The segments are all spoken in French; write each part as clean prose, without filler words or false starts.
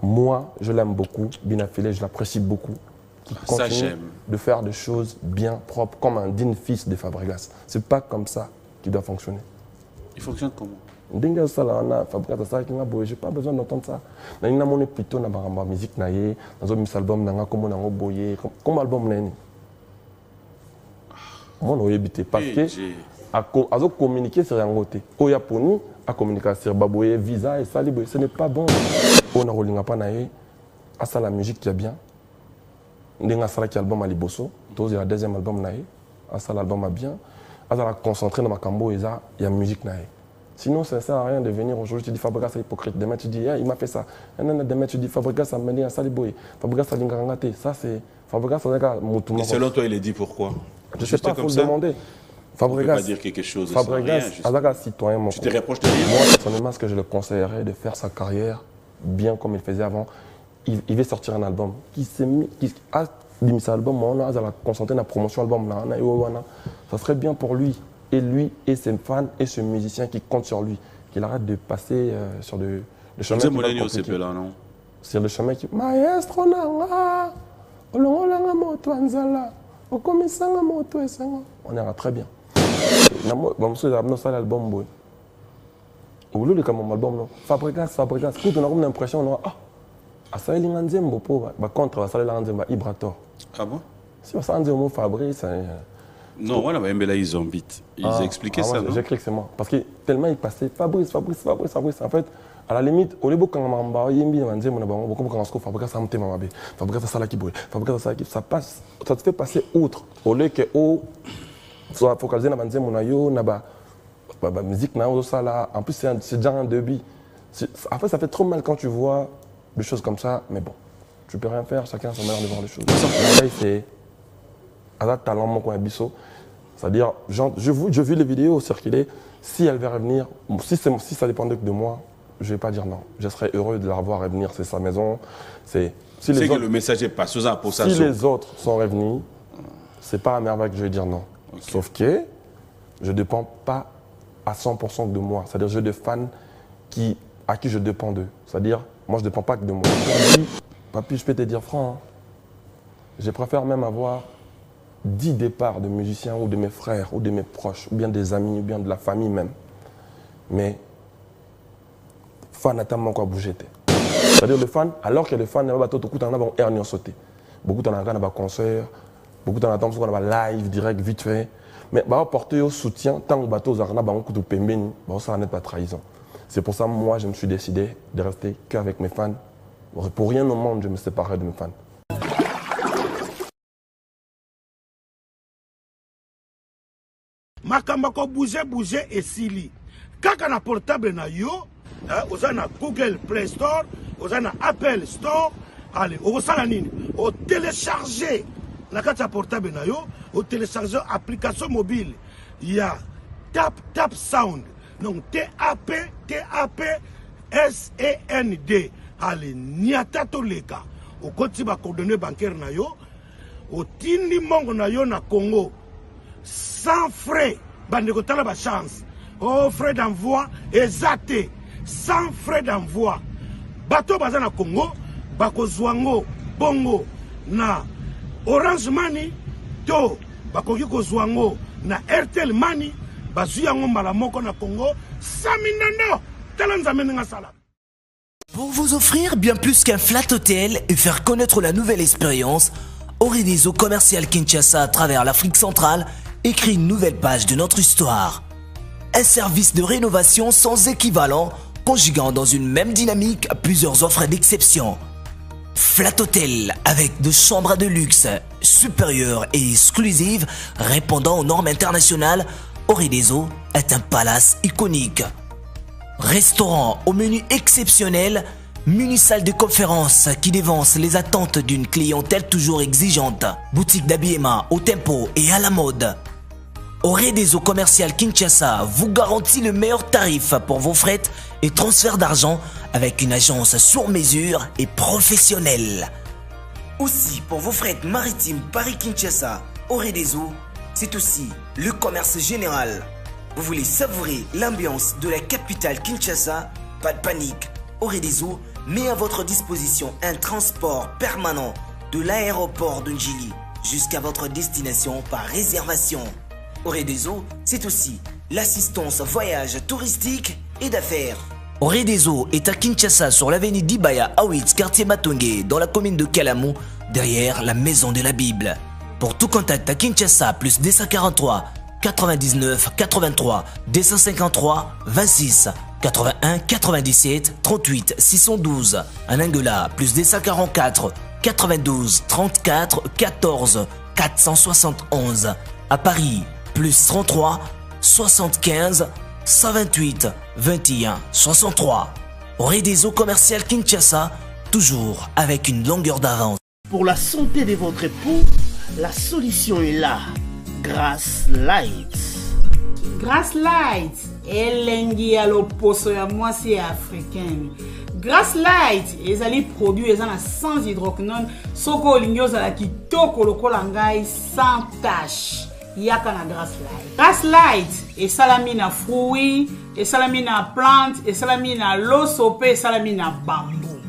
moi, je l'aime beaucoup. Binafile, je l'apprécie beaucoup. Qui continue de faire des choses bien propres, comme un digne fils de Fabregas. C'est pas comme ça qu'il doit fonctionner. Il fonctionne comment? J'ai pas besoin d'entendre ça. Je plutôt dans la musique, dans un album, comme album. Moi, je habité parce que à communiquer sur un côté. Au Japon, à communiquer sur Baboye, visa et ça, ce n'est pas bon. On a pas à ça la musique qui est bien. On a ça l'album à Liboso, il y a le deuxième album à ça l'album est bien. À ça la concentrer dans ma cambo et ça, il y a musique naïe. Sinon, ça ne sert à rien de venir aujourd'hui, tu dis Fabregas est hypocrite. Demain, tu dis, il m'a fait ça. Demain, tu dis Fabregas a mené à Saliboy. Fabregas a l'ingangate. Ça, c'est. Fabregas a Moutouma. Et selon toi, il est dit pourquoi? Je ne sais pas, il faut le demander. Fabregas. Pas dire quelque chose. Fabregas, citoyen. Tu te reproches de rien? Moi, personnellement, ce que je le conseillerais de faire sa carrière bien comme il faisait avant. Il veut sortir un album. Qui a mis cet album, on a concentré la promotion album. Ça serait bien pour lui. Et lui et ses fans et ce musicien qui compte sur lui, qu'il arrête de passer sur le chemin qui va compliqué. Sur le chemin qui... Maestro nanga, olongolanga moto anzala, okomisanga moto esengo. On ira très bien. L'album boy. Au lieu de comme mon album, Fabregas. Quand on a comme l'impression, on a ça il est un peu contre ça il est un Ibrator. Ah bon? Si on s'en dit au mot Fabrice. Non, voilà, ils ont vite. Ils expliquaient ça. J'ai cru que c'est moi. Parce que tellement il passait Fabrice. En fait, à la limite, au début, quand on ça passe, ça te fait passer outre. Au lieu que soit focalisé dans la musique, en plus, c'est déjà un débit. En fait, ça fait trop mal quand tu vois des choses comme ça, mais bon, tu peux rien faire, chacun a sa manière de voir les choses. C'est un talent, mon coin bisso. C'est-à-dire, je vis les vidéos circuler. Si elle veut revenir, si ça dépendait que de moi, je ne vais pas dire non. Je serais heureux de la revoir revenir, c'est sa maison. C'est que le message est passé pour ça. Si les autres sont revenus, ce n'est pas à merveille que je vais dire non. Okay. Sauf que je ne dépends pas à 100% de moi. C'est-à-dire, j'ai des fans à qui je dépends d'eux. C'est-à-dire, moi, je ne dépends pas que de moi. Papi, je peux te dire franc, je préfère même avoir 10 départs de musiciens ou de mes frères ou de mes proches, ou bien des amis, ou bien de la famille même. Mais, fan attend quoi bouger. C'est-à-dire le fan, alors que le fan, il y a beaucoup sauté. Beaucoup d'en a concert, beaucoup d'en a live, direct, vite fait. Mais bah porter au soutien, tant que bateau zarna ba coup de pembeni, bah ça n'est pas trahison. C'est pour ça moi je me suis décidé de rester qu'avec mes fans. Pour rien au monde je me séparerai de mes fans. Makamba ko bouger et sili. Kaka na portable na yo, oza na Google Play Store, oza na Apple Store, allez, osala nini? O télécharger na kati ya portable na yo, o télécharger application mobile. Il y a Tap Sound. Donc TAP-SAND. Allez, niata to leka. O koti ba coordonnées bancaires na yo, o tindi mongo na yo na Congo. Sans frais, bandeko tala ba chance. Oh, frais d'envoi, exact. Sans frais d'envoi. Bateau baza na Congo, bako zwango, bongo, na Orange Money, to, bako kiko zwango, na Airtel Money, bazu yango mbala moko na Congo, saminando, talanza menenga salam. Pour vous offrir bien plus qu'un flat hôtel et faire connaître la nouvelle expérience, Orideso Commercial Kinshasa à travers l'Afrique centrale écrit une nouvelle page de notre histoire. Un service de rénovation sans équivalent, conjuguant dans une même dynamique plusieurs offres d'exception. Flat Hotel avec de chambres de luxe, supérieures et exclusives, répondant aux normes internationales, Orideso est un palace iconique. Restaurant au menu exceptionnel, mini-salle de conférence qui dévance les attentes d'une clientèle toujours exigeante. Boutique d'habillement au tempo et à la mode. Orideso Commercial Kinshasa vous garantit le meilleur tarif pour vos frais et transferts d'argent avec une agence sur mesure et professionnelle. Aussi, pour vos frais maritimes Paris-Kinshasa, Orideso, c'est aussi le commerce général. Vous voulez savourer l'ambiance de la capitale Kinshasa? Pas de panique. Oredezo met à votre disposition un transport permanent de l'aéroport de Njili jusqu'à votre destination par réservation. Oredezo, c'est aussi l'assistance voyage touristique et d'affaires. Oredezo est à Kinshasa sur l'avenue d'Ibaya Awitz, quartier Matongé, dans la commune de Kalamu, derrière la maison de la Bible. Pour tout contact à Kinshasa, plus 243 99 83 253 26 81 97 38 612. En Angola, plus 244 92 34 14 471. À Paris, plus 33 75 128 21 63. Oredezo commercial Kinshasa, toujours avec une longueur d'avance. Pour la santé de votre époux, la solution est là. Grass Light. Grass Light elengi ya loposo ya mwasi ya africaine. Grass Light ezali produit ezana sans hydroquinone soko olingi ozala kitoko lokola ngai sans tache. Yaka na Grass Light. Grass Light esalami na fruit, esalami na plante, esalami na loso pe esalami na bambou.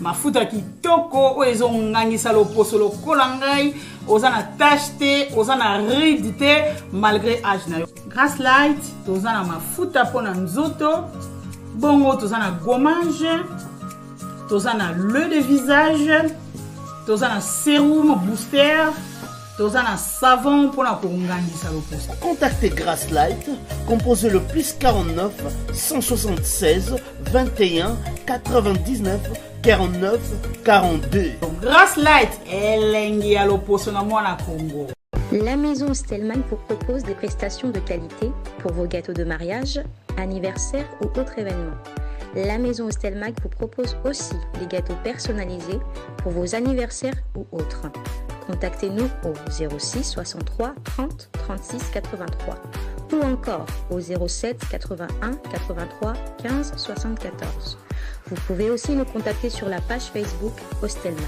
Mafuta kitoko oyo ezongangisa loposo lokola ngai oza na tache te, oza na ride te malgré âge na yo. Grass Light toza na mafuta pona nzoto, bongo toza na gommage, toza na le de visage, toza na sérum booster, toza na savon pona kongangisa loposo. Contactez Grass Light, composez le plus 49 176 21 99 49 42. Grass Light elengi ya loposo na mwana Congo. La maison Stelman vous propose des prestations de qualité pour vos gâteaux de mariage, anniversaire ou autres événements. La maison Stelmag vous propose aussi des gâteaux personnalisés pour vos anniversaires ou autres. Contactez-nous au 06 63 30 36 83 ou encore au 07 81 83 15 74. Vous pouvez aussi nous contacter sur la page Facebook Hostelmac.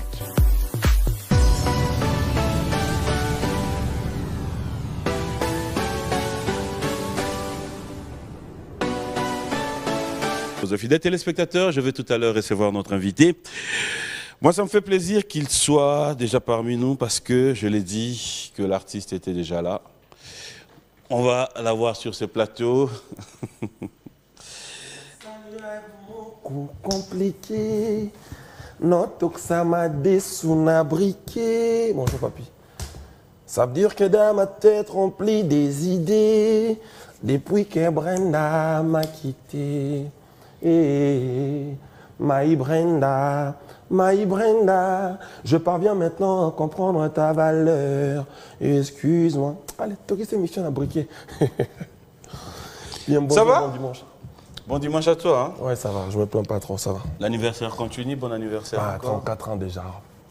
Aux fidèles téléspectateurs, je vais tout à l'heure recevoir notre invité. Moi, ça me fait plaisir qu'il soit déjà parmi nous parce que je l'ai dit que l'artiste était déjà là. On va l'avoir sur ce plateau. Beaucoup compliqué, notre que ça m'a dessounabriqué. Bonjour papy. Ça veut dire que dans ma tête remplie des idées, depuis que Brenda m'a quitté. My Brenda, je parviens maintenant à comprendre ta valeur. Excuse-moi. Allez, toquez ces missions à briquer. Ça va? Bon dimanche. Bon dimanche à toi. Hein? Ouais, ça va, je me plains pas trop, ça va. L'anniversaire continue, bon anniversaire encore. 34 ans déjà.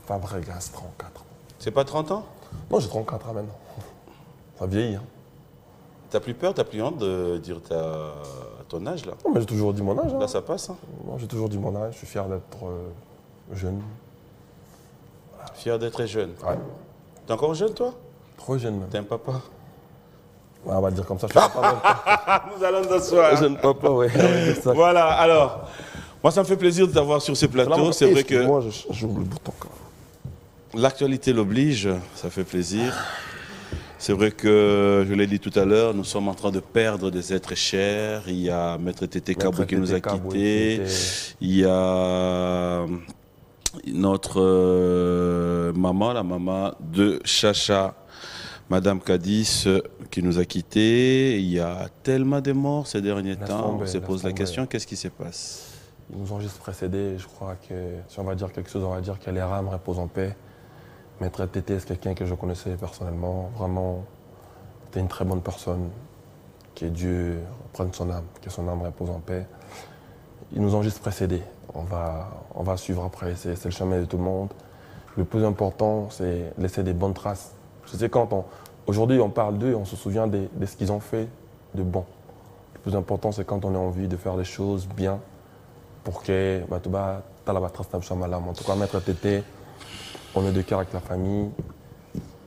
Fabregas, 34. C'est pas 30 ans? Non, j'ai 34 ans maintenant. Ça vieillit. Hein. T'as plus peur, t'as plus honte de dire ton âge là? Non, mais j'ai toujours dit mon âge. Hein. Là, ça passe. Hein. Non, j'ai toujours dit mon âge, je suis fier d'être jeune. Fier d'être jeune? Ouais. T'es encore jeune toi? Trop jeune même. T'es un papa? Ouais, on va dire comme ça, je suis un papa. Nous allons nous asseoir. Jeune papa, ouais. Voilà, alors, moi ça me fait plaisir de t'avoir sur ce plateau. C'est vrai que moi, j'ouvre le bouton quand même. L'actualité l'oblige, ça fait plaisir. C'est vrai que, je l'ai dit tout à l'heure, nous sommes en train de perdre des êtres chers. Il y a Maître Tété Kabou qui nous a quittés. Il y a notre maman, la maman de Chacha, Madame Kadis, qui nous a quittés. Il y a tellement de morts ces derniers temps. On se pose la question, qu'est-ce qui se passe? Ils nous ont juste précédés. Je crois que si on va dire quelque chose, on va dire que les rames reposent en paix. Maître Tété, c'est quelqu'un que je connaissais personnellement. Vraiment, c'était une très bonne personne. Que Dieu prenne son âme, que son âme repose en paix. Ils nous ont juste précédés. On va suivre après. C'est le chemin de tout le monde. Le plus important, c'est laisser des bonnes traces. Je sais aujourd'hui on parle d'eux, on se souvient de ce qu'ils ont fait de bon. Le plus important, c'est quand on a envie de faire des choses bien pour que tu la trace en tout cas, Maître Tété, on est de cœur avec la famille,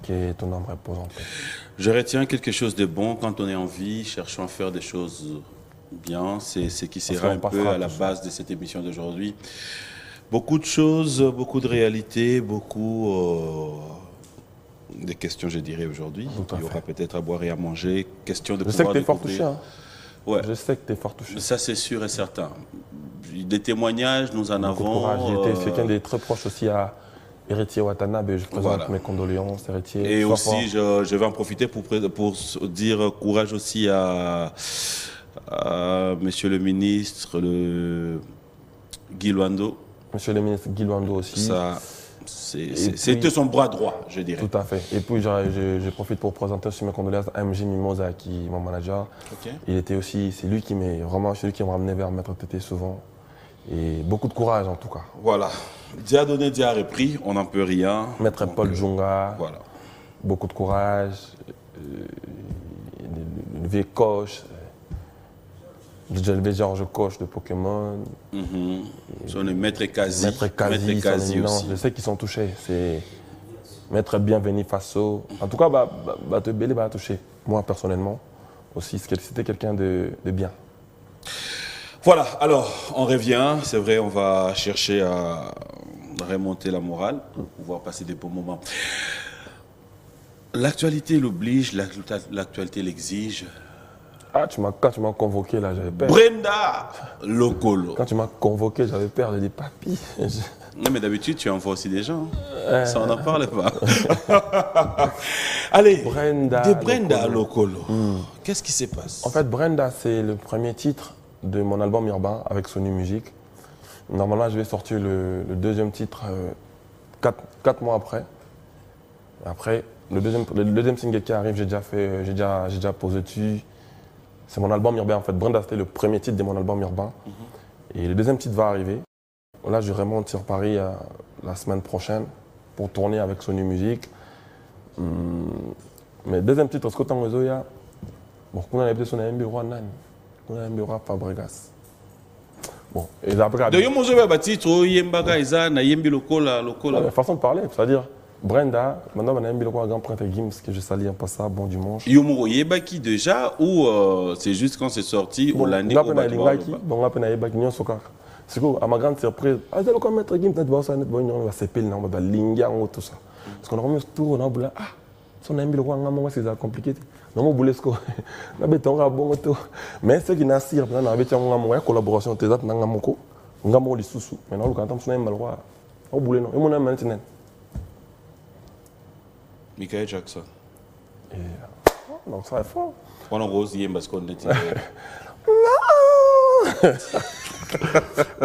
que ton âme repose en paix. Je retiens quelque chose de bon. Quand on est en vie, cherchons à faire des choses Bien, c'est ce qui Parce sera qu'on un peu passera à la tout base de cette émission d'aujourd'hui. Beaucoup de choses, beaucoup de réalités, beaucoup de questions, je dirais, aujourd'hui. Il y aura peut-être à boire et à manger, question de Je sais que pouvoir tu es fort découvrir. touché. Hein. Ouais. Je sais que tu es fort touché. Ça, c'est sûr et certain. Des témoignages, nous en Beaucoup de avons. courage. J'étais quelqu'un de très proche aussi à Héritier Watanabe. Je présente Voilà. mes condoléances, Héritier. Et Sois aussi, fort. je vais en profiter pour dire courage aussi à Monsieur le ministre, Guy Luando. Monsieur le ministre Guy Luando aussi. Ça, c'était son bras droit, je dirais. Tout à fait. Et puis, je profite pour présenter aussi mes condoléances à MJ Mimosa, qui est mon manager. Ok. Il était aussi, c'est lui qui m'a ramené vers Maître Tété souvent. Et beaucoup de courage en tout cas. Voilà. Dia donné, Dia repris, on n'en peut rien. Maître Donc, Paul Djunga, Voilà. beaucoup de courage. Le vieux coach. Le Georges Coach de Pokémon. Son Maître Kazi. Maître Kazi, son éminence. Je sais qu'ils sont touchés. C'est Maître Bienvenu Faso. En tout cas, te Bélé va toucher. Moi, personnellement, aussi, c'était quelqu'un de bien. Voilà, alors, on revient. C'est vrai, on va chercher à remonter la morale pour pouvoir passer des bons moments. L'actualité l'oblige, l'actualité l'exige. Ah, quand tu m'as convoqué, là, j'avais peur. Brenda Lokolo. Quand tu m'as convoqué, j'avais peur. J'ai dit, papy. Non, mais d'habitude, tu envoies aussi des gens. Ça, on n'en parle pas. Allez, Brenda Lokolo. Qu'est-ce qui se passe? En fait, Brenda, c'est le premier titre de mon album Urbain avec Sony Music. Normalement, je vais sortir le deuxième titre 4 mois après. Après, le deuxième single qui arrive, j'ai déjà posé dessus. C'est mon album Urbain en fait. Brenda, c'était le premier titre de mon album Urbain. Et le deuxième titre va arriver. Là, je remonte sur Paris la semaine prochaine pour tourner avec Sony Music. Mais deuxième titre, ce que tu as dit, bon, on a besoin d'un bureau à Nan. On a un bureau à Fabregas. Bon, et après. De yomo zoba batitro yembaga isa na yembi lokola. Façon de parler, c'est-à-dire Brenda, maintenant on a un bureau à Grand Printemps Gims que je salue en passant, bon dimanche. Yomo yebaki déjà ou c'est juste quand c'est sorti au lundi au Lingaki, bon on a yebaki nyon sokar. C'est quoi, à ma grande surprise, ah c'est le comme mettre Gims net bossa net bon on va s'épile non va linga tout ça. Parce qu'on a remis tout on a boula ah son un bureau à Ngamon c'est compliqué. Non, je ne sais pas mais ce qui n'a pas été une collaboration avec les autres, mais non, Michael Jackson. Non, ça est fort. On a rosé parce qu'on était.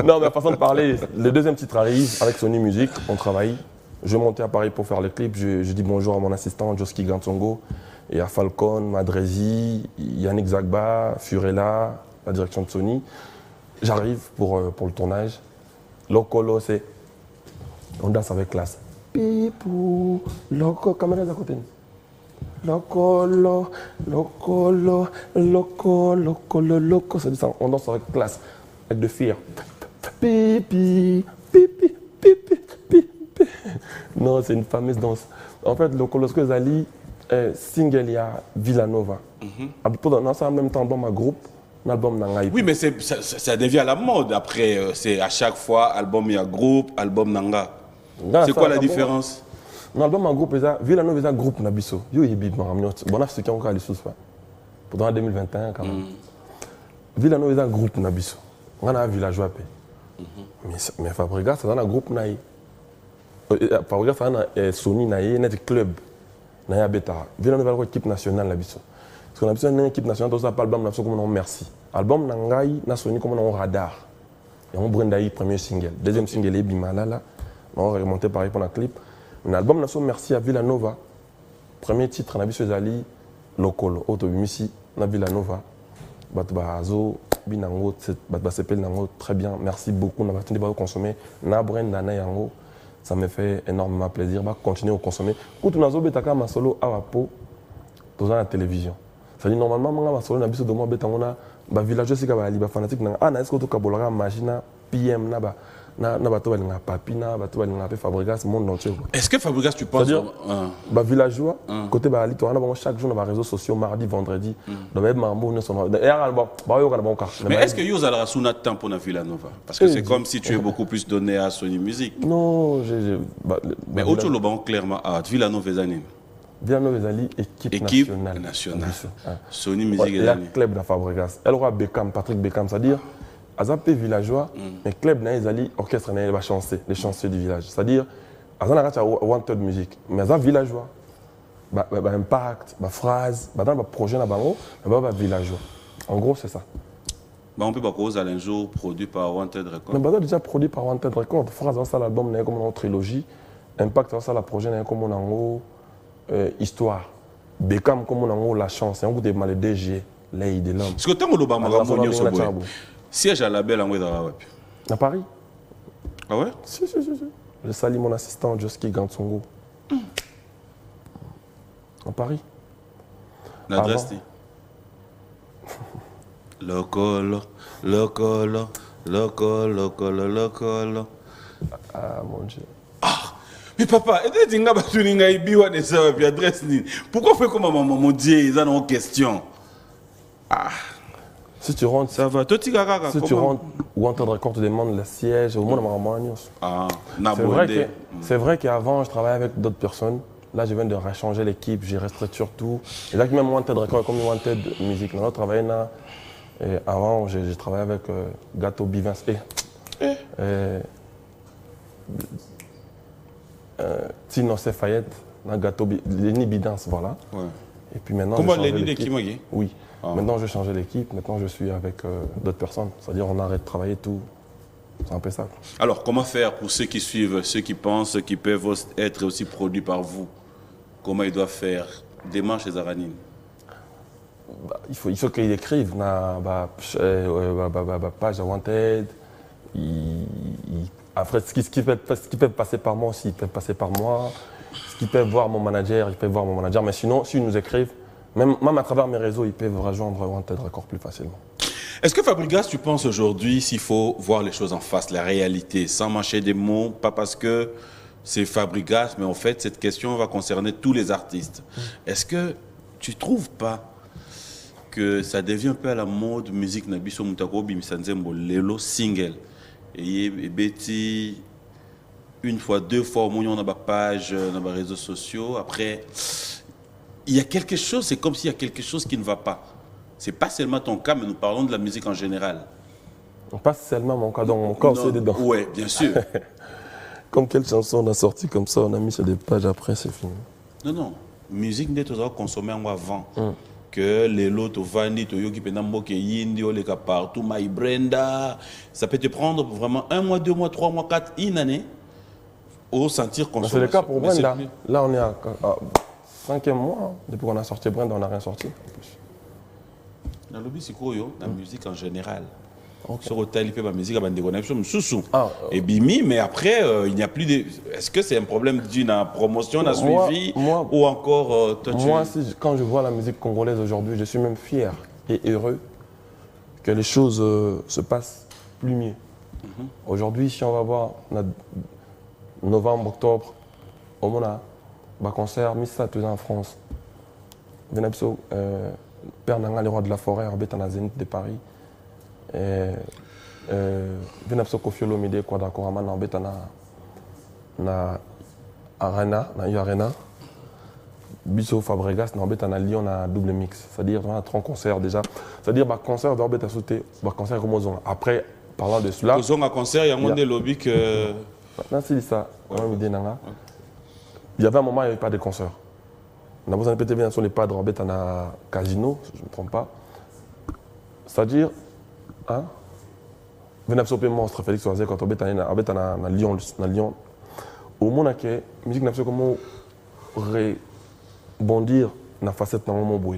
Non, mais façon de parler, le deuxième titre arrive avec Sony Music, on travaille. Je montais à Paris pour faire le clip, je dis bonjour à mon assistant Joski Gansongo. Et à Falcon, Madrezi, Yannick Zagba, Furella, la direction de Sony. J'arrive pour le tournage. Lokolo, c'est. On danse avec classe. Pipou, Loco, caméra à côté. Lokolo, Lokolo, Loco, Lokolo, Loco. On danse avec classe, avec de fear. Pipi, pipi, pipi, pipi. Non, c'est une fameuse danse. En fait, Lokolo, ce que Zali. Single, il y a Villanova. Dans en même temps, album à groupe, un album Nangaï. Oui, mais ça devient à la mode. Après, c'est à chaque fois, album il y a groupe, album Nanga. C'est quoi la différence? Un album à groupe, Villanova est un groupe Nabiso. Yo, il est big, bon, c'est qui a encore les sous. Pendant 2021, quand même. Villanova est un groupe Nabiso. On a un villageois. Mais Fabregas, c'est un groupe Naï. Fabregas, c'est un Sony Naï, un club. Naya Beta. Villanova est une équipe nationale. Parce qu'on a besoin d'une équipe nationale, tout ça, pas album comme on merci. Album Nangaï, Nassoni comme on radar. Et on Brenda premier single. Deuxième single est Bimalala. On va remonter pareil pour la clip. Un album Nassoni merci à Villanova. Premier titre, on a vu ce Zali, Lokolo, Autobimisi, na Villanova. Batbazo, Binango, Batbasepel Nango, très bien. Merci beaucoup. On a continué à consommer. Na Brenda, na Yango. Ça me fait énormément plaisir. Je continuer à consommer. Quand on a un ma solo à Wapo, dans la télévision. C'est-à-dire normalement, je solo na biso de moi, on a un village qui est fanatique. Ah, est-ce que tu as un machine PM na bato balinga papi na bato balinga pe Fabregas monde entier. Est-ce que Fabregas tu penses bah villageois côté ba ali to na bango chaque jour dans les réseaux sociaux mardi vendredi dans même mambo ne sont d'ailleurs bah yo kana bon car. Mais est-ce que yo ala suna temps pour na Villanova parce que c'est comme si tu es beaucoup plus donné à Sony Music. Non, mais autre le bon clairement à Villanova Zanine. Villanova Zali équipe nationale. Sony Music la club de Fabregas. Elle aura Beckham, Patrick Beckham, c'est-à-dire Azapé villageois, mais club na Zali orchestre na va chanter les chansons du village. C'est-à-dire Azana a wanted musique, mais Azap villageois. Bah impact, bah phrase, bah dans le projet na bango, bah villageois. En gros, c'est ça. Bah on peut pas cause à un jour produit par Wanted Records. Mais bah déjà produit par Wanted Records. Phrase dans ça l'album na comme une trilogie, impact dans ça la projet na comme en gros histoire. Beckham comme en gros la chance, on goûte mal le DG, l'œil de l'homme. Parce que tant que l'Obama Ramonio sur siège à la belle en Ouédara. À Paris. Ah ouais? Si. Je salue mon assistant Joski Gantsongo. À Paris. L'adresse dit. Local. Ah mon Dieu. Ah! Mais papa, pourquoi faire comme maman dit, ils ont une question? Ah! Si tu rentres, ça va. Si tu rentres, Wanted Records te demande le siège, au moins c'est vrai qu'avant, je travaillais avec d'autres personnes. Là, je viens de rechanger l'équipe, j'ai restructuré tout. Et là, même Wanted Records, comme Wanted Music, on a travaillé là. Et avant, j'ai travaillé avec Gâteau Bivins Tino Fayette, Gâteau Lenny Bidance, voilà. Ouais. Et puis maintenant, comment Lenny de qui? Oui. Ah. Maintenant, je change l'équipe. Maintenant, je suis avec d'autres personnes. C'est-à-dire, on arrête de travailler tout. C'est un peu ça. Alors, comment faire pour ceux qui suivent, ceux qui pensent qu'ils peuvent être aussi produits par vous? Comment ils doivent faire? Démarche chez Zaranine. Il faut qu'ils écrivent page à Wanted. Après, ce qui peut passer par moi aussi, ils peuvent passer par moi. Ce qu'ils peuvent voir mon manager, ils peuvent voir mon manager. Mais sinon, s'ils nous écrivent, même à travers mes réseaux, ils peuvent rejoindre Wanted Records plus facilement. Est-ce que Fabregas, tu penses aujourd'hui s'il faut voir les choses en face, la réalité, sans mâcher des mots, pas parce que c'est Fabregas, mais en fait, cette question va concerner tous les artistes. Est-ce que tu ne trouves pas que ça devient un peu à la mode musique Nabiso Moutako Bimisanzembo, Lelo single? Et Betty, une fois, deux fois, on a ma page, dans les réseaux sociaux. Après, il y a quelque chose, c'est comme s'il y a quelque chose qui ne va pas. Ce n'est pas seulement ton cas, mais nous parlons de la musique en général. Pas seulement mon cas, dans mon cas aussi dedans. Oui, bien sûr. Comme quelle chanson on a sorti comme ça, on a mis sur des pages, après c'est fini. Non. Musique n'est pas consommée avant. Que les lots, Vandi, Toyoki, Penambo, Yindi, Oleka partout, My Brenda. Ça peut te prendre vraiment 1 mois, 2 mois, 3 mois, 4, une année au sentir consommation. C'est le cas pour Brenda. Là, on est à 5e mois. Depuis qu'on a sorti Brenda, on n'a rien sorti. Dans le lobby, c'est quoi, la musique en général? Sur l'hôtel, il fait la musique à Bandegonation, Soussou. Et Bimi, mais après, il n'y a plus de. Est-ce que c'est un problème d'une promotion, d'un suivi ou encore. Moi, quand je vois la musique congolaise aujourd'hui, je suis même fier et heureux que les choses se passent plus mieux. Aujourd'hui, si on va voir novembre, octobre, au Mona, concert, Missa, tout en France. Venabso, Père Nanga, le roi de la forêt, Orbet en Zénith de Paris. Venabso Kofiolo Mide, quoi d'accord, Aman, Orbet na Arena, na Arena. Biso Fabregas, Orbet en Lyon, na double mix. C'est-à-dire, on a 30 concerts déjà. C'est-à-dire, concert d'Orbet à sauter, concert comme Ozon. Après, parlant de cela. Ozon à concert, il y a moins de lobby que. Non, c'est ça. Il y avait un moment où il n'y avait pas de concert. On a besoin de PTV sur les pas de Robert à Casino, si je ne me trompe pas. C'est-à-dire, Venabsopé monstre, Félix Oazé, quand Robert à Lyon, au moment où la musique n'a pas comment rebondir dans la facette dans le moment où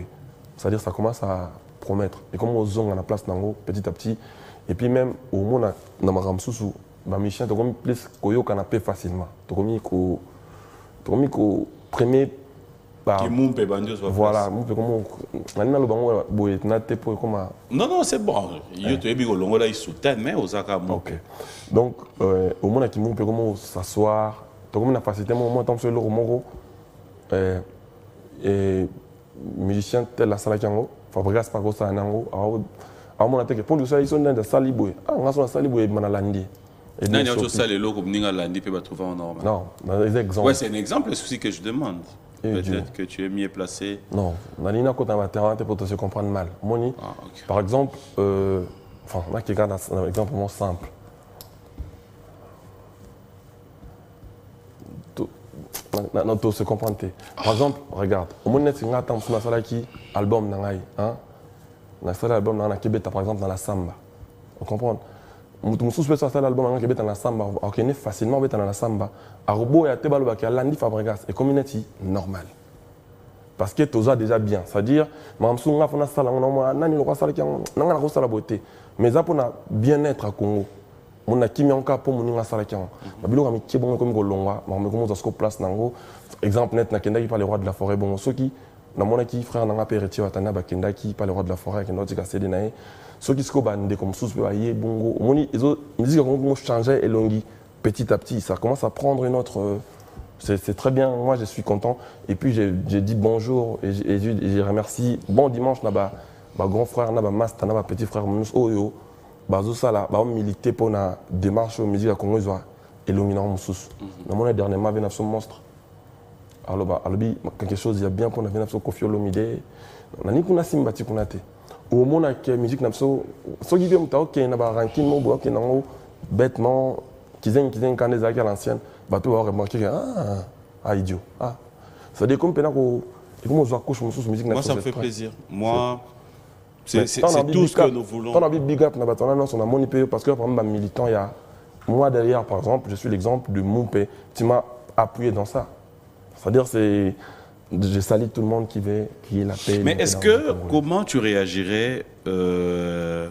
c'est-à-dire ça commence à promettre. Et comme on zone à la place dans petit à petit. Et puis même au moment où on a Ramsousou, Michel, tu as plus koyo canapé facilement. Tu as mis qu'au premier bah, qui mumpe bandio soit voilà, mumpe comment maintenant le bango boy nate pour comment. Non, c'est bon. Yo te ebi golongo là il soutient mais osaka mumpe. OK. Donc au moins qui mumpe comment s'asseoir, donc comme on a facilité moi tant sur le moro et musicien tel la sala kango, Fabregas pas ça nango, a mon attaque pour ça ils sont dans la salle boy. Ah on a la salle boy manalandi. Et non, il y a ça les locaux comme landi peut trouver en normal. Non, des exemples. Ouais, c'est un exemple aussi que je demande. Peut-être que tu es mieux placé. Non, Nalina quand on va terrain pour te se comprendre mal. Moni, par exemple, enfin, là qui regarde un exemple vraiment simple. Non, tu se comprends. Par exemple, regarde, au moins tu as un salle qui album nangai, hein, la salle album nangai qui par exemple dans la samba. On comprend. Je suis sûr que l'album est dans la samba, ok, facilement dans la samba. Arbo et Atebalo qui a l'andi Fabregas et community normal. Parce que tu as déjà bien, c'est-à-dire, je suis sûr que la salle, la beauté. Mais ça pour bien-être à Congo. On a qui mis en cas pour mon salle qui a bien qui bon comme Golonga, mais comment ça se place nango. Exemple net na kenda qui parle le roi de la forêt bon ceux qui na mona qui frère na périti watana ba kenda qui parle le roi de la forêt qui n'a pas cédé naé. Ceux qui se bandent comme sous aïe bongo moni ils ont musique comment changer et longi petit à petit ça commence à prendre une autre c'est très bien moi je suis content et puis j'ai dit bonjour et j'ai remercie bon dimanche na ba grand frère na ba master na ba petit frère monus oyo bazo sala ba militer pour na démarche musique à Congo zoa et l'ominant moussous na mon dernièrement venu ce monstre alors bah quelque chose il y a bien qu'on a venu ce Koffi Olomide na ni kuna simbati kuna te au moment où la musique n'a pas so qui vient OK na ba ranking mo bo OK nango bêtement kizen quand les à l'ancienne ba tu vas remarquer que idiot ça dit comme pena ko comment on couche sur musique moi ça me fait plaisir moi c'est tout ce que nous voulons ton envie big up na ba ton annonce on a mon IP parce que par exemple militant il y a moi derrière par exemple je suis l'exemple de mon père tu m'as appuyé dans ça c'est-à-dire c'est je salue tout le monde qui veut la paix. Mais est-ce que, comment tu réagirais Là,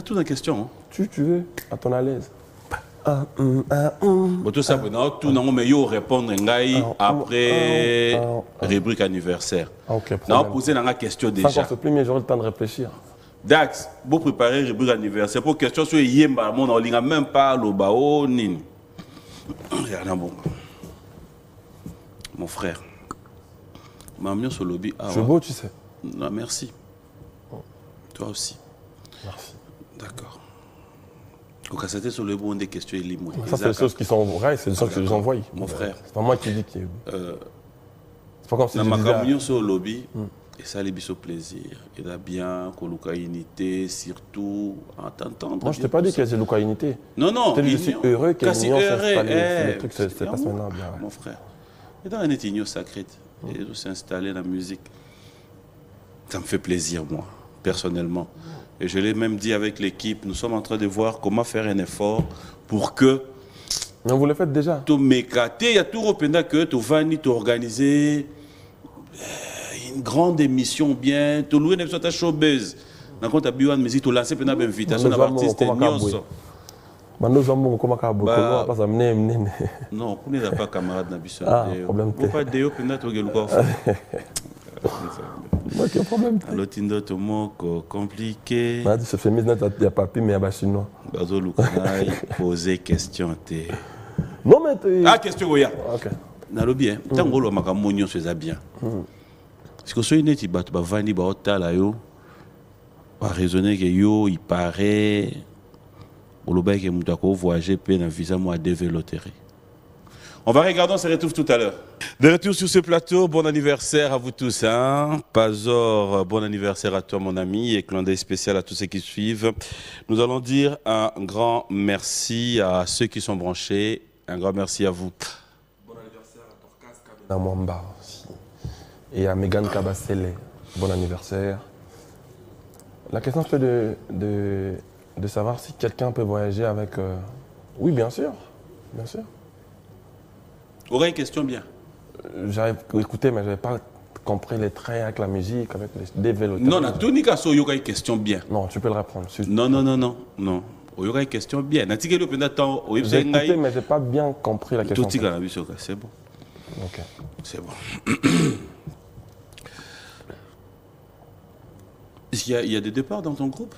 toute la question. Hein? Tu veux, à ton à l'aise. Bon, tout ça, tout le monde peut répondre après rubrique anniversaire. Ok. Non, poser la question déjà. Ça encore plus, mais j'aurai le temps de réfléchir. Dax, vous préparez rubrique anniversaire pour question sur Yemba, on n'a même pas le bao, ni. Rien bon. Mon frère, Mamio sur lobby. Je suis beau, tu sais. Non, merci. Toi aussi. Merci. D'accord. Au cas c'était sur le bon des questions et ça, c'est des choses qui sont vraies, c'est des choses que je vous envoie. Mon frère. C'est pas moi qui dis que. C'est pas comme si je disais. Mamio sur le lobby. Et ça, les bisous plaisir. Il a bien, qu'on a unité, surtout en t'entendre. Moi, je t'ai pas dit qu'il y a une unité. Non. Je suis heureux qu'il y ait une union s'installer. Le truc, c'est pas maintenant bien. Mon frère. Et dans un union sacrée, et de s'installer dans la musique, ça me fait plaisir, moi, personnellement. Et je l'ai même dit avec l'équipe, nous sommes en train de voir comment faire un effort pour que. Mais vous le faites déjà. Tu m'éclater, il y a tout rependa que tu vas organiser une grande émission bien, tu loues une sorte de showbiz. Dans le cas de musique, tu lances une invitation à l'artiste. Nous avons comment pas ça non, on n'est pas camarade Nabiso. Problème. Pourquoi Déo peut-être quel problème. Alors Tindo to moko compliqué. Bah ce féminisme il y a papier mais il y a chinois. Bazo Lukanai poser question té. Non mais question oya. OK. Na lobi hein. Tango lo makamonyo c'est bien. Parce que so ineti ba vandi ba otala yo. Ba raisonner que yo il paraît on va regarder, on se retrouve tout à l'heure. De retour sur ce plateau, bon anniversaire à vous tous. Hein? Pazor, bon anniversaire à toi mon ami et clin d'œil spécial à tous ceux qui suivent. Nous allons dire un grand merci à ceux qui sont branchés. Un grand merci à vous. Bon anniversaire à Torkas Kabena aussi. Et à Megan Kabasele. Bon anniversaire. La question c'est de savoir si quelqu'un peut voyager avec... Oui, bien sûr. Bien sûr. Aurait une question bien. J'avais écouté, mais je n'avais pas compris les traits avec la musique, avec les développements. Non, tout n'y a pas une question bien. Non, tu peux le reprendre. Non. Il y aura une question bien. J'ai écouté, mais je n'ai pas bien compris la question. Tout c'est bon. Ok. C'est bon. Est-ce qu'il y a des départs dans ton groupe?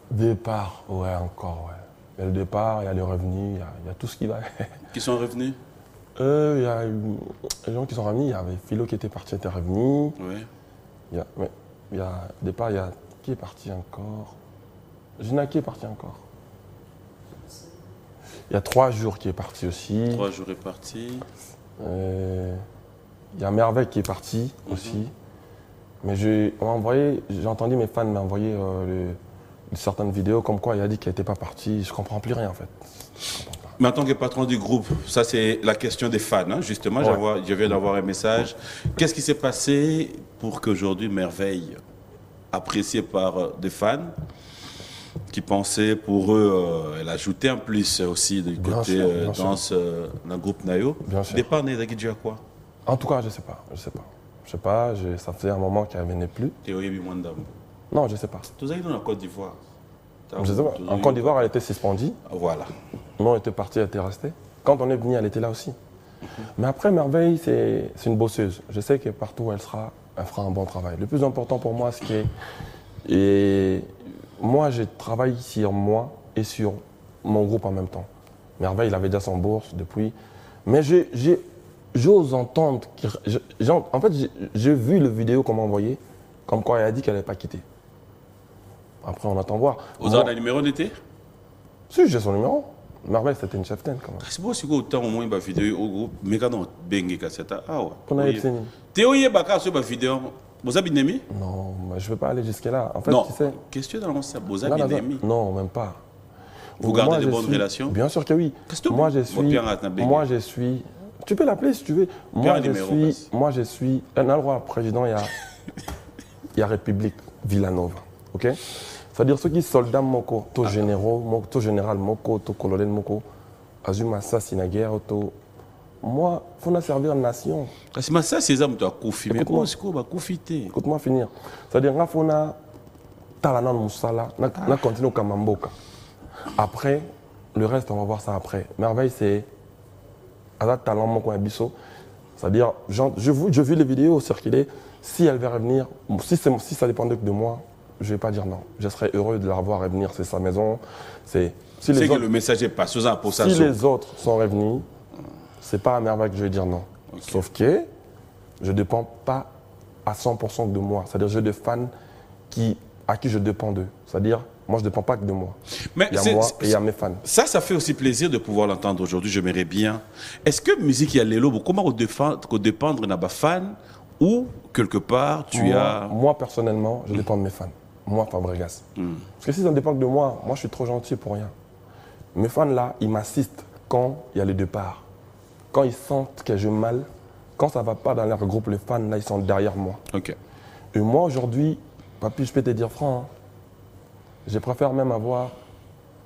Départ, ouais, encore, ouais. Il y a le départ, il y a les revenus, il y a tout ce qui va. Qui sont revenus? Il y a les gens qui sont revenus, il y avait Philo qui était parti, était revenu. Oui. Il y a départ, il y a qui est parti encore? Gina qui est parti encore? Il y a 3 jours qui est parti aussi. 3 jours est parti. Il y a Merveille qui est parti aussi. Mais j'ai entendu mes fans m'envoyer certaines vidéos comme quoi il a dit qu'il n'était pas parti. Je ne comprends plus rien en fait. Mais en tant que patron du groupe, ça c'est la question des fans, hein, justement. Ouais. Je viens d'avoir un message. Qu'est-ce qui s'est passé pour qu'aujourd'hui Merveille, appréciée par des fans, qui pensaient pour eux, elle ajoutait un plus aussi du côté danse dans le groupe Nayo. Départ n'est à quoi? En tout cas, je ne sais pas. Ça faisait un moment qu'elle ne venait plus. Théo Yebi Mwandam. Non, je ne sais pas. Tous les dans la Côte d'Ivoire. Je sais pas. En Côte d'Ivoire, elle était suspendue. Voilà. Non, elle était partie, elle était restée. Quand on est venu, elle était là aussi. Mais après, Merveille, c'est une bosseuse. Je sais que partout où elle sera, elle fera un bon travail. Le plus important pour moi, c'est que moi, je travaille sur moi et sur mon groupe en même temps. Merveille, il avait déjà son bourse depuis. Mais j'ose entendre. En fait, j'ai vu le vidéo qu'on m'a envoyé, comme quoi elle a dit qu'elle n'allait pas quitter. Après, on attend voir. Vous avez un numéro d'été? Si, j'ai son numéro. Merveille, c'était une cheftaine quand même. C'est beau si vous avez autant au moins une vidéo au groupe. Mais quand on bengue cassette, ah ouais. On a été. Théo Yebaka sur la vidéo. Vous avez bien aimé? Non, je ne veux pas aller jusque-là. En fait, non, tu sais. Question dans le sens, vous avez bien aimé? Non, même pas. Vous gardez de bonnes relations? Bien sûr que oui. Moi, je suis. Tu peux l'appeler si tu veux. Moi, je suis un endroit président, il y a République Villanova. Ok? C'est-à-dire ceux qui soldats moko, to généraux, to général moko, to colonel moko, azuma ça guerre, to. Moi, il faut servir la nation. C'est ça, c'est ça que tu as confirmé. Écoute-moi finir. C'est-à-dire qu'il faut talanan musala, na continue comme Mamboka. Après, le reste, on va voir ça après. Merveille, c'est un talent moko abisso. C'est-à-dire, je vis les vidéos circuler. Si elle veut revenir, si ça dépendait que de moi, je ne vais pas dire non. Je serais heureux de la revoir revenir, c'est sa maison. C'est que le message est passé pour ça. Si les autres sont revenus, ce n'est pas à Merveille que je vais dire non. Okay. Sauf que je ne dépends pas à 100% de moi. C'est-à-dire j'ai des fans à qui je dépends d'eux. C'est-à-dire, moi, je ne dépends pas que de moi. Mais il y a moi et il y a mes fans. Ça fait aussi plaisir de pouvoir l'entendre aujourd'hui. J'aimerais bien. Est-ce que musique, il y a l'élo, comment on dépendre de mes fans ou quelque part, Moi, personnellement, je dépends de mes fans. Moi, Fabregas. Parce que si ça ne dépend que de moi, je suis trop gentil pour rien. Mes fans, là, ils m'assistent quand il y a le départ. Quand ils sentent que je mal, quand ça ne va pas dans leur groupe, les fans, là, ils sont derrière moi. Okay. Et moi, aujourd'hui, papi, je peux te dire franc, je préfère même avoir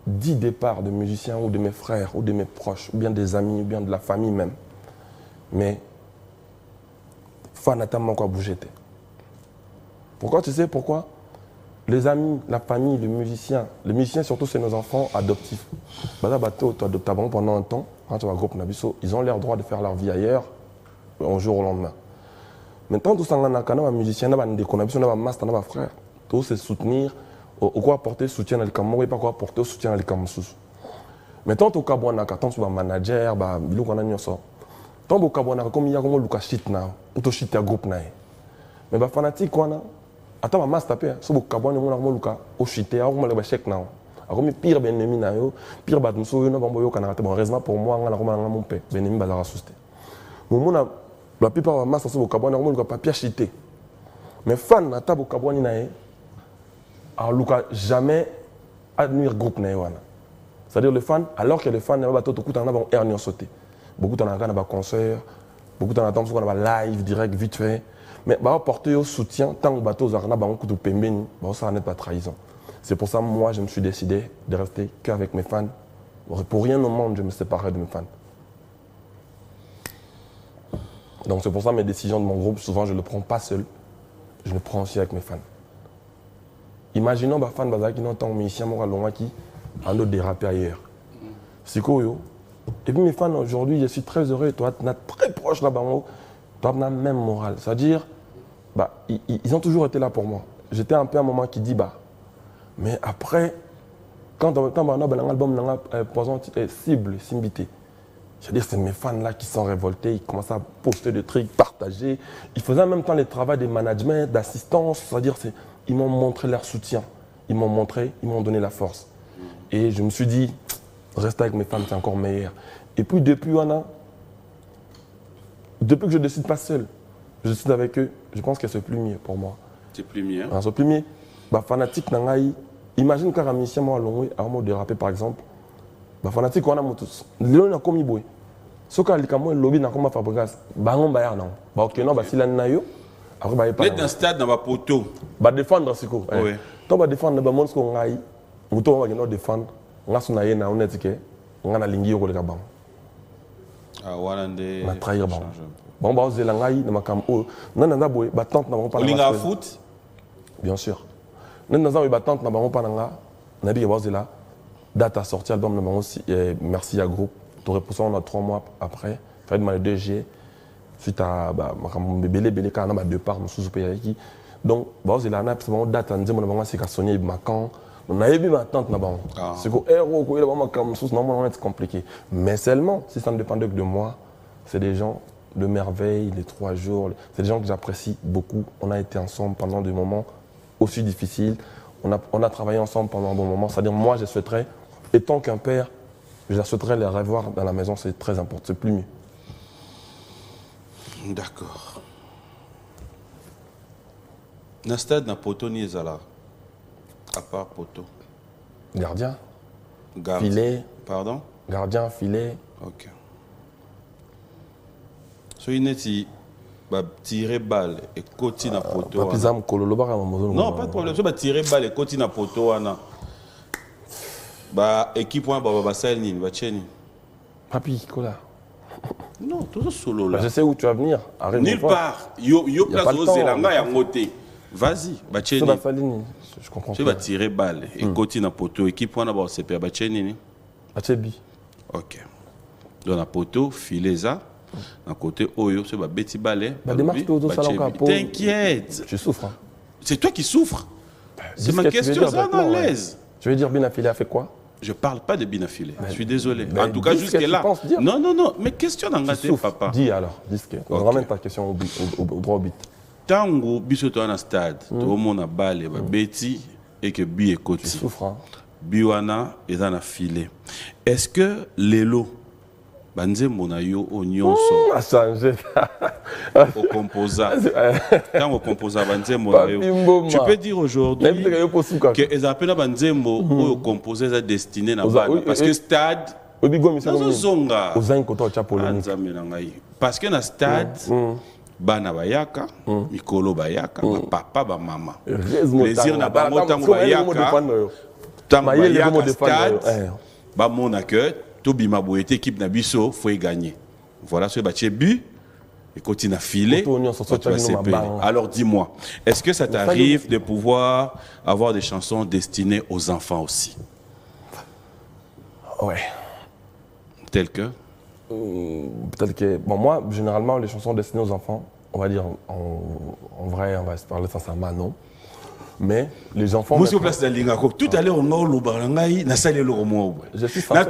10 départs de musiciens ou de mes frères ou de mes proches, ou bien des amis, ou bien de la famille même. Mais, fan attend quoi bouger. Pourquoi? Tu sais pourquoi? Les amis, la famille, les musiciens surtout, c'est nos enfants adoptifs. Tu adoptes pendant un temps, quand tu vas au groupe Nabiso, ils ont leur droit de faire leur vie ailleurs, un jour au lendemain. Maintenant, tout ça, les musiciens, les frères, tout c'est soutenir, ou quoi apporter soutien à l'école, ou pas quoi apporter soutien à l'école. Maintenant, tu es manager, tu es comme il y a un shit, ou shit à groupe. Mais les fanatiques, attends, ma masse tapé, si vous avez un chité, vous avez un chèque. Comme pire ennemi, pire batmuso, heureusement pour moi, on a mon père, ennemi bazara souste. La plupart de la masse, vous avez un papier chité. Mais fan, attends, vous avez jamais admire groupe. C'est-à-dire le fan, alors que les fans, ils ont un sauté. Beaucoup de gens ont un concert, beaucoup de gens ont un live direct, vite fait. Mais porter au soutien, tant que bateau zarna ba coup de pembeni, ça n'est pas trahison. C'est pour ça moi je me suis décidé de rester qu'avec mes fans. Pour rien au monde je me séparerai de mes fans. Donc c'est pour ça mes décisions de mon groupe, souvent je ne le prends pas seul, je le prends aussi avec mes fans. Imaginons les fans qui n'ont pas de musicien qui ont déraper ailleurs. C'est quoi? Et puis mes fans aujourd'hui, je suis très heureux. Toi, tu es très proche là-bas. Tu as la même morale. C'est-à-dire, bah, ils ont toujours été là pour moi. J'étais un peu à un moment qui dit, bah, mais après, quand on a un album, Poison cible, Simbité. C'est-à-dire, c'est mes fans là qui sont révoltés, ils commencent à poster des trucs, partager. Ils faisaient en même temps les travaux de management, d'assistance. C'est-à-dire, ils m'ont montré leur soutien. Ils m'ont donné la force. Et je me suis dit, rester avec mes fans, c'est encore meilleur. Et puis depuis que je ne décide pas seul, je décide avec eux, je pense que c'est plus mieux pour moi. C'est plus mieux. C'est plus mieux. Bah, fanatique, imagine quand un musicien m'a allongé à un mot de rapper par exemple. Bah, fanatique, on a tous. Léon a commis boy. Ce qu'on a dit, le lobby n'a pas fabriqué. Bah, on va non. Bah, ok, non, bah, si l'on a eu. Après, bah, il pas. Dans le stade, dans ma poteau. Bah, défendre, c'est quoi. Oui. Quand on va défendre, bah, mon ce qu'on a eu. On va défendre. On a son aïe, on a dit que. On a l'ingé au Gabon. Ah, Wallandé. On a trahi le Gabon. Bon, bah, on a l'angaï, on a kam. Non, non, non, bah, tante, on a pas. Foot. Bien sûr. Nous avons eu battante, nous avons pas on a dit que là, date à sortir album, nous aussi merci à groupe. Tu repoussé on a 3 mois après, fait le 2G suite à bébé quand on a 2 parts, nous sous pays qui. Donc c'est là, on a date à nous avons c'est qu'à sonner Macan. On a eu battante là-bas. C'est que héros quoi, il va comme sous normalement c'est compliqué. Mais seulement si ça ne dépend que de moi, c'est des gens de merveille, les 3 jours, c'est des gens que j'apprécie beaucoup. On a été ensemble pendant des moments aussi difficile. On a travaillé ensemble pendant un bon moment. C'est-à-dire, moi, je souhaiterais, étant qu'un père, je souhaiterais les revoir dans la maison. C'est très important. C'est plus mieux. D'accord. Dans le stade, dans Poto, ni Zala. À part Poto. Gardien. Filet. Pardon? Gardien, filet. Ok. So, il est tirer balle et côté na poto. Non, pas de problème. So tirer balle et côté na poto ana. Ba équipe one ba sel ni ba cheni. Papi Kola. Non, tout solo là. Je sais où tu vas venir. Arrive nulle part. Yo place au Zelanga ya ngoté. Vas-y, ba cheni. Je comprends. Tu vas tirer balle et côté na poto équipe one ba CP ba cheni ni. Ba chebi. OK. Dans la poto filer ça. À côté Oyo, c'est Betty Ballet. T'inquiète. Tu souffres. C'est toi qui souffres. C'est ma question, ça à l'aise. Je veux dire, Binafilé a fait quoi? Je ne parle pas de Binafilé. Je suis désolé. En tout cas, jusqu'à là. Non, non, non. Mais question dans la tête, papa. Dis alors. On ramène ta question au droit au but. Tango, bisoto à un stade. Tout le monde a balé. Betty et que Bi est côté. Tu souffres. Biwana est dans la filet. Est-ce que Lélo. Banze monayo oignon a changé au composant. Quand au composant banze monayo. Tu peux dire aujourd'hui que les appels banzembo au composé est destiné na bana parce que stade nazo zonga parce que na stade bana bayaka mikolo bayaka papa ba mama plaisir na bango tango bayaka tango bayaka stade ba mona que tout bima boyete équipe Nabiso faut y gagner. Voilà ce que but et continue à filer. Alors dis-moi, est-ce que ça t'arrive de pouvoir avoir des chansons destinées aux enfants aussi? Ouais. Tel que tel que bon moi généralement les chansons destinées aux enfants, on va dire en vrai on va se parler sincèrement non. Mais les enfants. Moi, je place dans l'Ingako. Tout à l'heure, on a le barangaï, n'a salé le romo. Je suis sincère.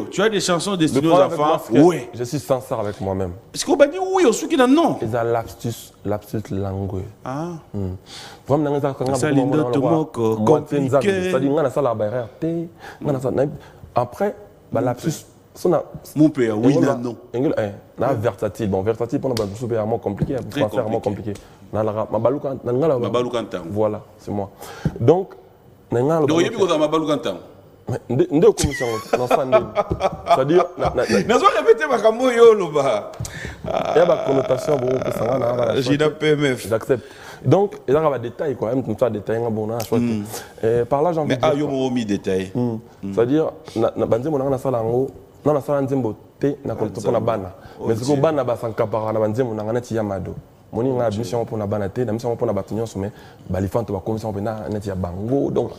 Tu as des chansons destinées aux enfants? Oui. Je suis sincère avec moi-même. Est-ce qu'on va dire oui au souki non? C'est un lapsus langue. Ah. Vraiment, après, lapsus. Mon père, oui, non. Versatile. Bon, versatile, pour nous, c'est compliqué. Très compliqué. Voilà, c'est moi. Donc, c'est-à-dire, j'accepte. Donc, il y a des détails, quoi. Même comme ça, des détails, par là, j'en veux dire. C'est-à-dire, non na sala nzembo te na kolto na bana mais ce que bana ba sankapara na nzembo na ngana ti yamado moni nga mission pour na bana te na mission pour na batunyo mais balifanto ba commission pe na neti ya bango donc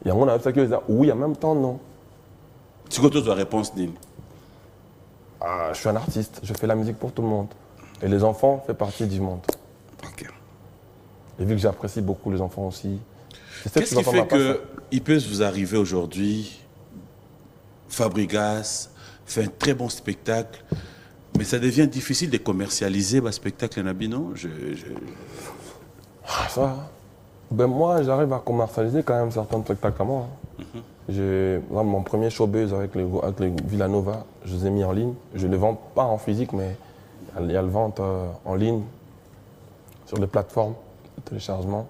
yango na ça que oui en même temps non tu ko to réponse nini je suis un artiste, je fais la musique pour tout le monde. Et les enfants font partie du monde. Ok. Et vu que j'apprécie beaucoup les enfants aussi. Qu'est-ce qui fait qu'il peut vous arriver aujourd'hui, Fabregas fait un très bon spectacle, mais ça devient difficile de commercialiser le spectacle Nabino. Ça, ben moi, j'arrive à commercialiser quand même certains spectacles à moi. J'ai mon premier showbiz avec les Villanova, je les ai mis en ligne. Je ne les vends pas en physique, mais il y a le vente en ligne sur les plateformes de téléchargement.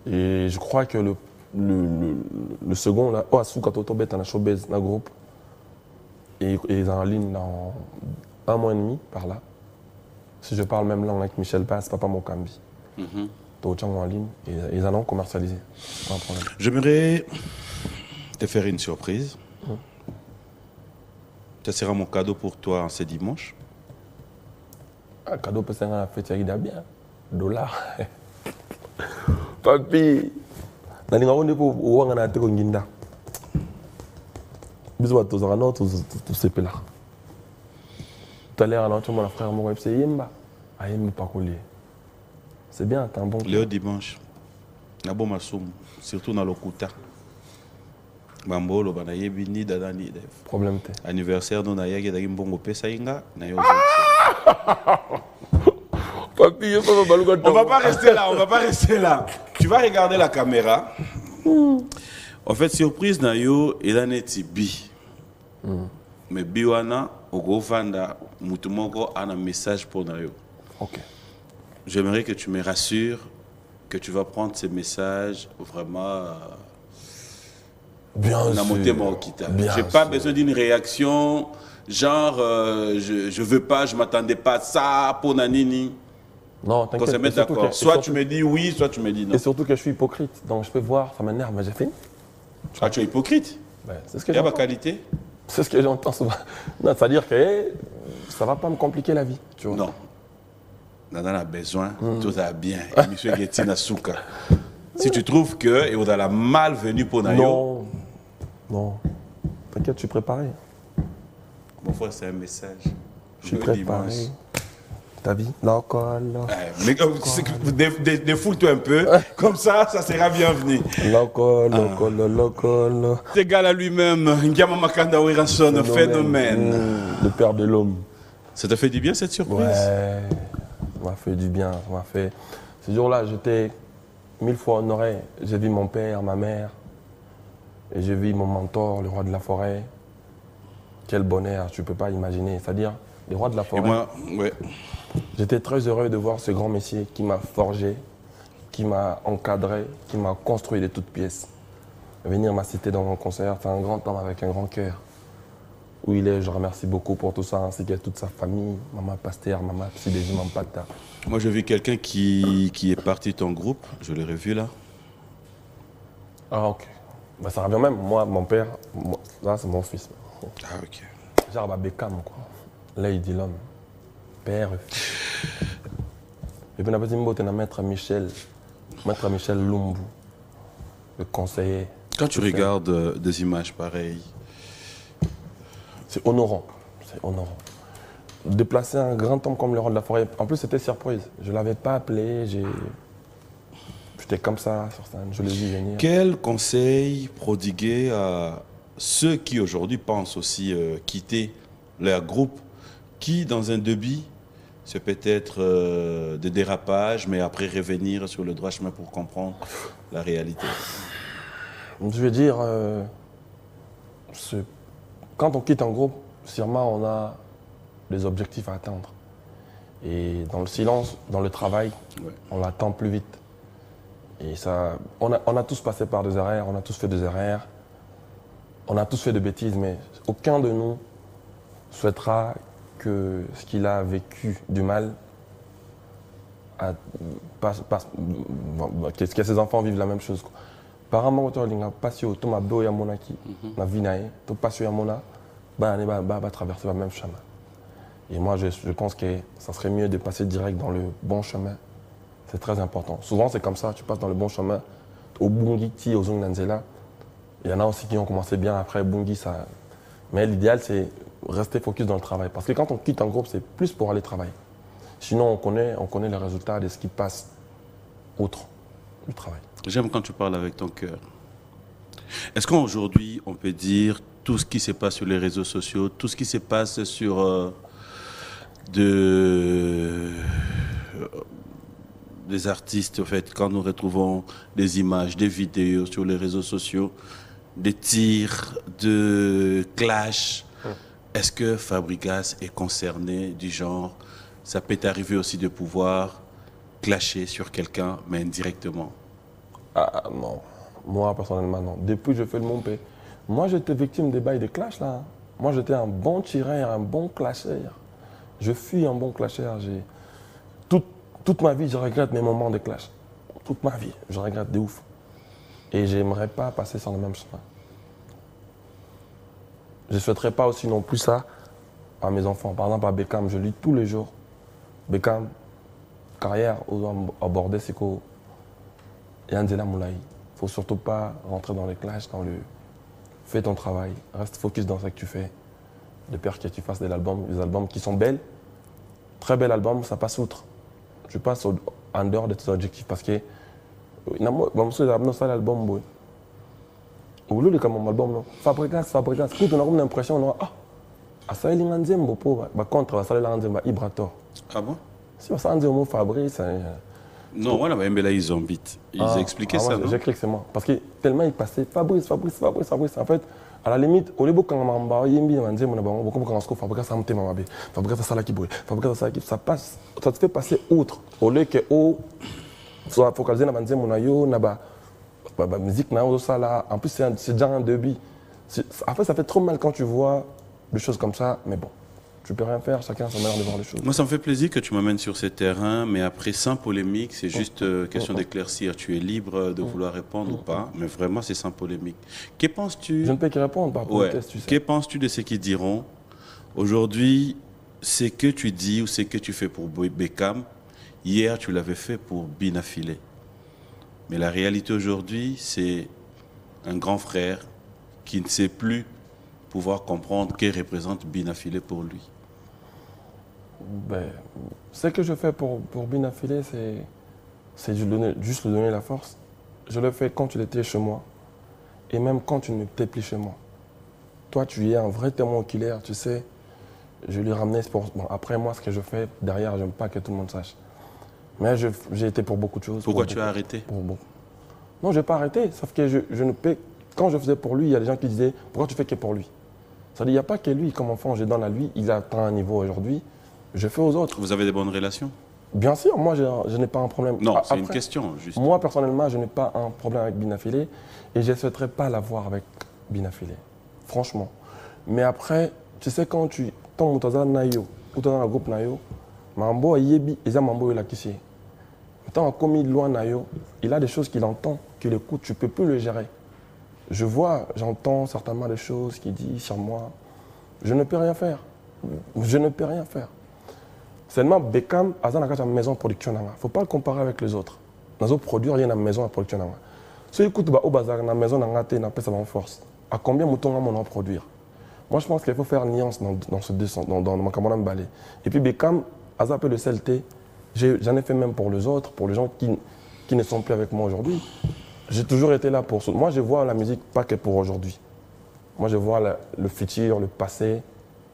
Et je crois que le second, là, Asuka Totobet, un showbiz, un groupe, et ils sont en ligne dans 1 mois et demi par là. Si je parle même langue avec Michel Bass, Papa Mokambi. En ligne et ils en ont commercialisé. Pas un problème. J'aimerais te faire une surprise. Ça sera mon cadeau pour toi ce dimanche. Un cadeau pour la fête, il y a bien. $. Papi, je vais vous dire que vous avez un peu de temps. Bisous à tous, à tous ces là. Tout à l'heure, mon frère m'a dit Yemba. Yemba pas collé. C'est bien, t'es un bon. Léo dimanche. Na bon masoum, surtout dans le Kouta. Bambolo bana yebi ni dada ni def. Problème t'es. Anniversaire non ayagi dagi mbongo pesa inga na yo. Papi, on va pas rester là, on va pas rester là. Tu vas regarder la caméra. En fait, surprise na yo et là neti bi. Mais biwana ogo vanda mutumoko a un message pour na yo. OK. J'aimerais que tu me rassures que tu vas prendre ces messages vraiment bien sûr. J'ai pas besoin d'une réaction genre je veux pas, je m'attendais pas à ça pour Nanini. Non, t'inquiète. On se met d'accord. Soit tu me dis oui, soit tu me dis non. Et surtout que je suis hypocrite, donc je peux voir, ça m'énerve, mais j'ai fait. Ah, tu es hypocrite? Ben, c'est ce que j'entends. Qualité? C'est ce que j'entends souvent. Non, c'est-à-dire que ça va pas me compliquer la vie, tu vois. Non. Nana a besoin, tout va bien. Et monsieur Getina Souka. Si tu trouves que et on a la malvenue pour Nayo. Non. Non. T'inquiète, je suis préparé. Mon frère, c'est un message. Je suis préparé. Ta vie, l'alcool. Mais défoule-toi un peu. Comme ça sera bienvenu. L'alcool. C'est égal à lui-même. Ndiama Makanda Wiranson, phénomène. Le père de l'homme. Ça t'a fait du bien cette surprise? Ouais. Ça m'a fait du bien. Ça m'a fait. Ce jour-là, j'étais 1000 fois honoré. J'ai vu mon père, ma mère. Et j'ai vu mon mentor, le roi de la forêt. Quel bonheur, tu ne peux pas imaginer. C'est-à-dire, le roi de la forêt. Et moi, ouais. J'étais très heureux de voir ce grand messier qui m'a forgé, qui m'a encadré, qui m'a construit de toutes pièces. Venir m'assister dans mon concert, c'est un grand homme avec un grand cœur. Où il est, je remercie beaucoup pour tout ça, ainsi que toute sa famille, maman Pasteur, maman Psidéji, maman Pata. Moi, j'ai vu quelqu'un qui est parti de ton groupe, je l'ai revu là. Ah, ok. Bah, ça revient même, moi, mon père, là, c'est mon fils. Ah, ok. Genre, bah, Beckham, quoi. Là, il dit l'homme. Père. Et puis, on a besoin de Maître Michel Lumbu, le conseiller. Quand tu regardes des images pareilles, c'est honorant. C'est honorant. Déplacer un grand homme comme le roi de la forêt, en plus, c'était surprise. Je ne l'avais pas appelé, j'étais comme ça sur scène, je l'ai vu venir. Quel conseil prodiguer à ceux qui aujourd'hui pensent aussi quitter leur groupe, qui dans un débit, c'est peut-être des dérapages, mais après revenir sur le droit chemin pour comprendre la réalité? Je veux dire, quand on quitte un groupe, sûrement on a des objectifs à atteindre. Et dans le silence, dans le travail, on l'attend plus vite. Et ça, on a tous passé par des erreurs, on a tous fait des erreurs, on a tous fait des bêtises, mais aucun de nous souhaitera que ce qu'il a vécu du mal, que ses enfants vivent la même chose. Apparemment, tu as passé au Thomas Bo Yamonaki, na Vinae, tu passes Yamona, traverser le même chemin. Et moi, je pense que ça serait mieux de passer direct dans le bon chemin. C'est très important. Souvent, c'est comme ça, tu passes dans le bon chemin. Au Bungiti, au Zunganzela, il y en a aussi qui ont commencé bien après Bungi. Ça... Mais l'idéal, c'est rester focus dans le travail. Parce que quand on quitte un groupe, c'est plus pour aller travailler. Sinon, on connaît les résultats de ce qui passe outre du travail. J'aime quand tu parles avec ton cœur. Est-ce qu'aujourd'hui, on peut dire tout ce qui se passe sur les réseaux sociaux, tout ce qui se passe sur des artistes, en fait, quand nous retrouvons des images, des vidéos sur les réseaux sociaux, des tirs, de clash, est-ce que Fabregas est concerné du genre, ça peut arriver aussi de pouvoir clasher sur quelqu'un, mais indirectement? Ah non, moi personnellement non. Depuis que je fais le Montpé, moi j'étais victime des bails de clash là. Moi j'étais un bon tireur, un bon clasheur. Je suis un bon clasheur. Toute ma vie, je regrette mes moments de clash. Toute ma vie, je regrette de ouf. Et j'aimerais pas passer sur le même chemin. Je ne souhaiterais pas aussi non plus ça à mes enfants. Par exemple, à Beckham, je lis tous les jours. Beckham, carrière abordée, c'est qu'il y a Nzela Moulaï. Il ne faut surtout pas rentrer dans les clashs, fais ton travail, reste focus dans ce que tu fais. De peur que tu fasses des albums qui sont belles, très bel album, ça passe outre. Je passe en dehors de tes objectifs parce que l'album, au lieu de comme album, Fabregas, quand on a une impression, ça y est, contre ça y Ibrator. Ah bon? Si ça y est, Fabrice. Non, voilà, mais ils ont vite. Ils expliquaient ça, non? J'ai cru que c'est moi. Parce que tellement il passait Fabrice. En fait, à la limite, au lieu ça passe, ça te fait passer outre. Au lieu que soit focalisé dans la musique, en plus c'est déjà un débit. En fait, ça fait trop mal quand tu vois des choses comme ça, mais bon. Tu peux rien faire, chacun a sa manière de voir les choses. Moi, ça me fait plaisir que tu m'amènes sur ces terrains, mais après, sans polémique, c'est juste question d'éclaircir. Tu es libre de vouloir répondre ou pas, mais vraiment, c'est sans polémique. Que penses-tu? Je ne peux que répondre par politesse, tu sais. Que penses-tu de ce qu'ils diront? Aujourd'hui, ce que tu dis ou ce que tu fais pour Beckham, hier, tu l'avais fait pour Binafile. Mais la réalité aujourd'hui, c'est un grand frère qui ne sait plus pouvoir comprendre que représente Binafile pour lui. Ce que je fais pour Binafile, c'est juste lui donner la force. Je le fais quand tu étais chez moi et même quand tu n'étais plus chez moi. Toi, tu es un vrai témoin oculaire, tu sais. Je lui ramenais sport. Bon, après, moi, ce que je fais derrière, je n'aime pas que tout le monde sache. Mais j'ai été pour beaucoup de choses. Pourquoi tu as arrêté? Non, je n'ai pas arrêté. Sauf que je ne peux. Quand je faisais pour lui, il y a des gens qui disaient pourquoi tu fais que pour lui? Ça dit, il n'y a pas que lui, comme enfant, je donne à lui, il atteint un niveau aujourd'hui, je fais aux autres. Vous avez des bonnes relations? Bien sûr, moi je n'ai pas un problème. Non, c'est une question, juste. Moi, personnellement, je n'ai pas un problème avec Binafile et je ne souhaiterais pas l'avoir avec Binafile, franchement. Mais après, tu sais, quand tu es dans le groupe Nayo, Mambo Yebi, il y a Mambo Yolakissi. Quand commis loin Nayo, il a des choses qu'il entend, qu'il écoute, tu ne peux plus le gérer. Je vois, j'entends certainement des choses qu'il dit sur moi. Je ne peux rien faire. Je ne peux rien faire. Seulement, Beckham a une maison de production. Il ne faut pas le comparer avec les autres. Dans autres produits, il y a une maison de production. Si écoute au bazar, dans la maison, il y a une force. À combien de temps on va produire? Moi, je pense qu'il faut faire nuance dans ce dessin, dans ma camarade balai. Et puis, Beckham a un peu de CLT. J'en ai fait même pour les autres, pour les gens qui ne sont plus avec moi aujourd'hui. J'ai toujours été là pour ça. Moi, je vois la musique pas que pour aujourd'hui. Moi, je vois le futur, le passé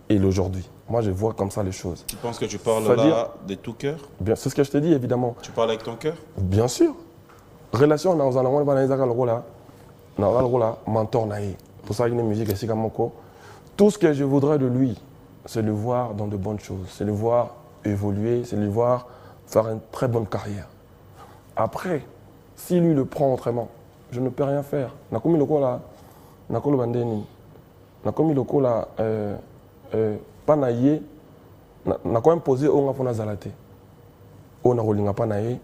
et l'aujourd'hui. Moi, je vois comme ça les choses. Tu penses que tu parles là de tout cœur? Bien, c'est ce que je te dis, évidemment. Tu parles avec ton cœur? Bien sûr. Relation, on a mentor naï. Pour ça, il y a une musique ici comme Moko. Tout ce que je voudrais de lui, c'est le voir dans de bonnes choses. C'est le voir évoluer, c'est le voir faire une très bonne carrière. Après, si lui le prend autrement, je ne peux rien faire. Nakomi loko la, nakolo bandeni, nakomi loko la, pas naïe, nako imposé on a fait zalate. On a roulé pas naïe,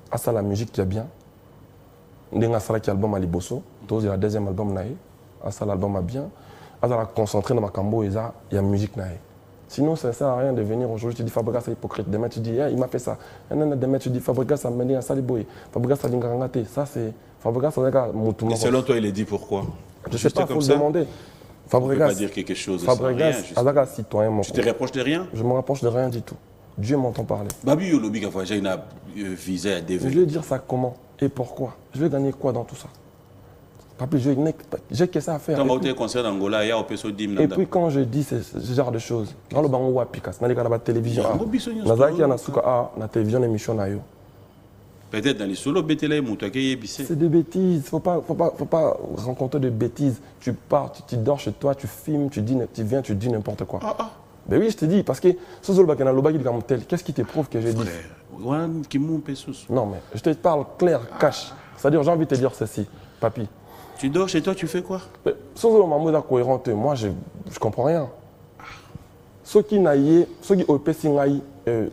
à ça la musique qui est bien. N'enga ça qui album à Liboso, tous le deuxième album naïe, à ça l'album a bien, à ça la concentrer dans ma cambo et ça il y a musique naïe. Sinon, ça ne sert à rien de venir aujourd'hui, tu dis Fabregas c'est hypocrite. Demain, tu dis, il m'a fait ça. Demain, tu dis Fabregas a mené à Saliboy. Fabregas a Lingangate. Ça, c'est. Fabregas a Et selon toi, il est dit pourquoi? Je ne sais pas, il faut le demander. Fabregas, pas dire quelque chose. Fabregas, Azaka citoyen, mon Tu te reproches de rien? Je me rapproche de rien du tout. Dieu m'entend parler. Babi Yolobi, quand j'ai une visée à Je développer. vais dire ça comment et pourquoi. Je vais gagner quoi dans tout ça? Papi, j'ai que ça à faire. Quand vous êtes concert d'Angola, il y a un peu de dim. Et puis quand je dis ce genre de choses, dans le bango wapikas, dans la télévision, la télévision émission na yo. Peut-être dans les solos BTL, c'est des bêtises. Faut pas rencontrer de bêtises. Tu pars, tu dors chez toi, tu filmes, tu viens, tu dis n'importe quoi. Ben oui, je te dis, parce que qu'est-ce qui te prouve que j'ai dit? Non, mais je te parle clair, cash. C'est-à-dire, j'ai envie de te dire ceci, papi. Tu dors chez toi, tu fais quoi? Sans le maman est cohérent, moi, je comprends rien. Ceux qui naïe, ceux qui ont payé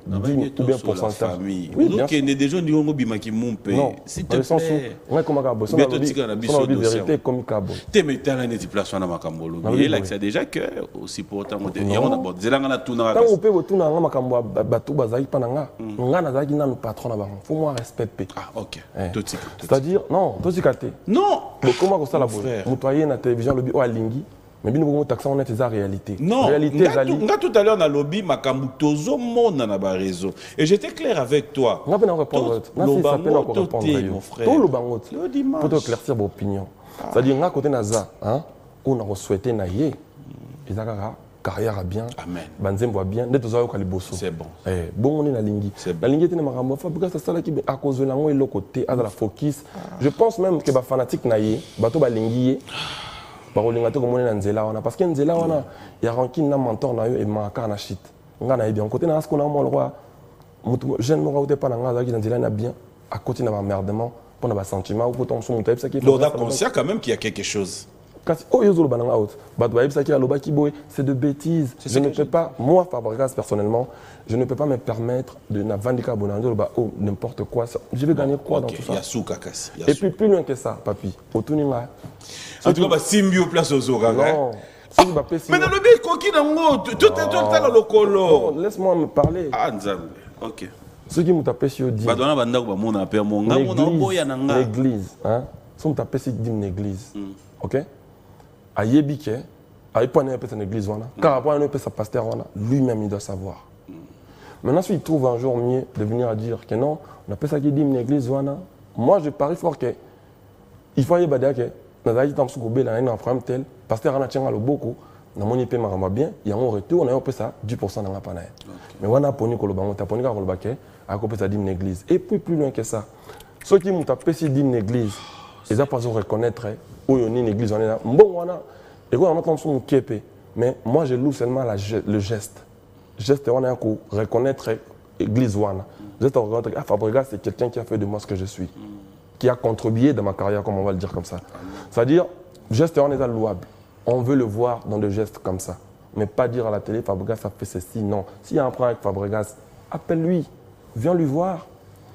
digne ou bien pourcentage. Oui, donc il y a des gens qui ont qui m'ont payé. Non, s'il te plaît. On comme un gabo. On a dit vérité comme un gabo. Tu me t'as un déplacement dans ma cambolo. Il là que c'est déjà que aussi pour autant il y a d'abord zelanga tout na. Tant on peut tout na ma kambo batu bazaki pananga. Nga na zaki na patron na bango. Faut moi respecter. Ah OK. C'est-à-dire non, totikate. Non. Comment ça la boue? Mutoyer na télévision lobby o alingi. Mais bien nous taxons on est la réalité. Non. Réalité nga tout à l'heure na lobby makambu tozo mona na ba réseau. Et j'étais clair avec toi. On va pas répondre. Non, ça peut encore répondre mon frère. Tout le bangot. Pour te éclaircir vos opinions. C'est-à-dire nga côté naza, hein, on a souhaité naïe. Ezaka carrière bien. Amen. Banzembo bien, d'être aux kaliboso. C'est bon. Bon on est la lingi. La lingi était na makambo Fabregas ça là qui à cause de lango et le côté à la focus. Je pense même que ba fanatique naïe, bato ba lingi parce que nzela wana ya rancune na mentor na yo et maka na shit nga na bien côté na ce qu'on a mon roi jeune mo raouté pas na nga za nzela na bien à côté na merdement pour na sentiment ou pourtant son type ça qui l'on a conscient quand même qu'il y a quelque chose quand oh yo zo bananga out but ba ça qui a loba ki boy c'est de bêtises je ne peux pas moi Fabregas personnellement je ne peux pas me permettre de na vandika bonando ba oh n'importe quoi je vais gagner quoi dans tout ça et puis plus loin que ça papi otuninga en tout cas ba simbio place aux oranga non mais dans le but coquille dans tout est le colo laisse-moi me parler ah nzambe OK ceux qui m'ont tapé sur dit ba dona banda ko ba mona pe mo nga mona boya na nga l'église hein sont tapé sur dit une église OK ayebike ayepone un peu une église wana car après un peu sa pasteur wana lui-même il doit savoir. Maintenant, s'il trouve un jour mieux de venir à dire que non, on appelle ça qui dit une église wana. Moi, je parie fort que il faut y bader que dans la temps sous là un problème tel pasteur ana tient le beaucoup na moni pe maramba bien il y a un retour on a peu ça 10% dans la panaille. Mais wana poni ko le bango ta poni ka ko le baké a ko peut ça dit une église et puis plus loin que ça. Ceux qui m'ont tapé si dit une église, ils ont pas reconnaître où il y a une église on est là bon wana et quand on entend son kepé mais moi je loue seulement le geste. Geste on a ko reconnaître église wana. Geste reconnaître Fabregas c'est quelqu'un qui a fait de moi ce que je suis. Qui a contribué dans ma carrière comme on va le dire comme ça. C'est-à-dire geste on est à louable. On veut le voir dans des gestes comme ça. Mais pas dire à la télé Fabregas a fait ceci non. S'il y a un problème avec Fabregas, appelle-lui, viens lui voir.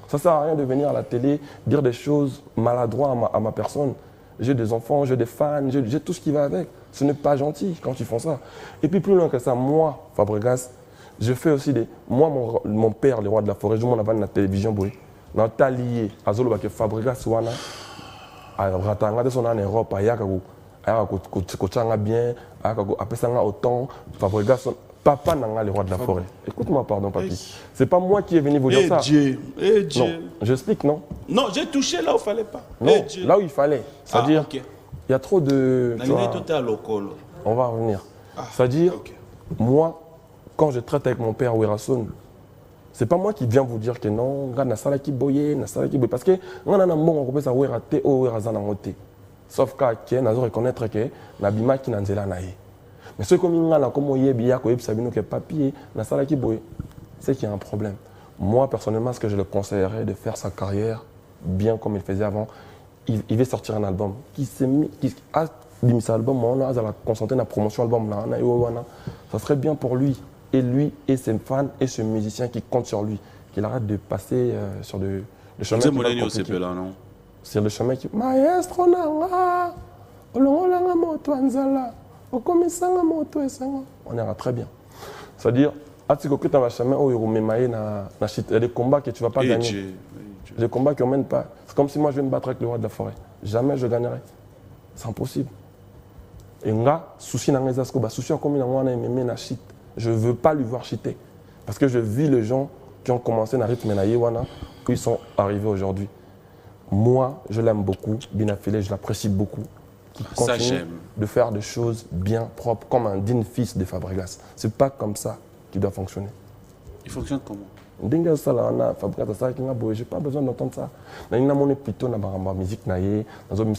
Ça sert à rien de venir à la télé dire des choses maladroites à ma personne. J'ai des enfants, j'ai des fans, j'ai tout ce qui va avec. Ce n'est pas gentil quand ils font ça. Et puis plus loin que ça, moi, Fabregas, je fais aussi des... Moi, mon père, le roi de la forêt, je m'en avais la télévision, boy. Dans ta lié, à Zolo, Fabregas, wana, à Ratanga, de son en Europe, à Yakago, à Kochanga bien, à Pesanga autant, Fabregas, papa n'a le roi de la forêt. Écoute-moi, pardon, papi. C'est pas moi qui est venu vous dire ça. Non, j'explique, non? Non, j'ai touché là où il fallait pas. Non, là où il fallait. C'est-à-dire, il y a trop de... On va revenir. C'est-à-dire, moi, quand je traite avec mon père Werason, c'est pas moi qui viens vous dire que non, regarde, na sala ki boye, parce que on a un bon on peut ça werate o werazana moté. Sauf que na zo reconnaître que na bima ki na nzela nae. Mais ce comme ngana comme yebi ya ko yebisa bino que papier na sala ki boye, c'est qu'il y a un problème. Moi personnellement, ce que je le conseillerais de faire sa carrière bien comme il faisait avant, il va sortir un album qui a mis sa album, on a la concentrer la promotion album là, ça serait bien pour lui. Et lui et ses fans et ce musicien qui compte sur lui, qu'il arrête de passer sur le chemin qui va compliqué. Sur le chemin qui... Maestro nanga, olongolanga moto anzala, okomisanga moto esanga. On ira très bien. C'est-à-dire, atiko que tu vas chemin où il y a des combats que tu ne vas pas gagner. Des combats qui ne mènent pas. C'est comme si moi je vais me battre avec le roi de la forêt. Jamais je gagnerai. C'est impossible. Et nga, souci dans les asco, souci comme il a shit. Je ne veux pas lui voir cheater. Parce que je vis les gens qui ont commencé dans le rythme de Yewana, qui sont arrivés aujourd'hui. Moi, je l'aime beaucoup. Binafile, je l'apprécie beaucoup. Qui continue de faire des choses bien propres, comme un digne fils de Fabregas. Ce n'est pas comme ça qu'il doit fonctionner. Il fonctionne comment? Je n'ai pas besoin d'entendre ça. Je suis plutôt dans la musique, dans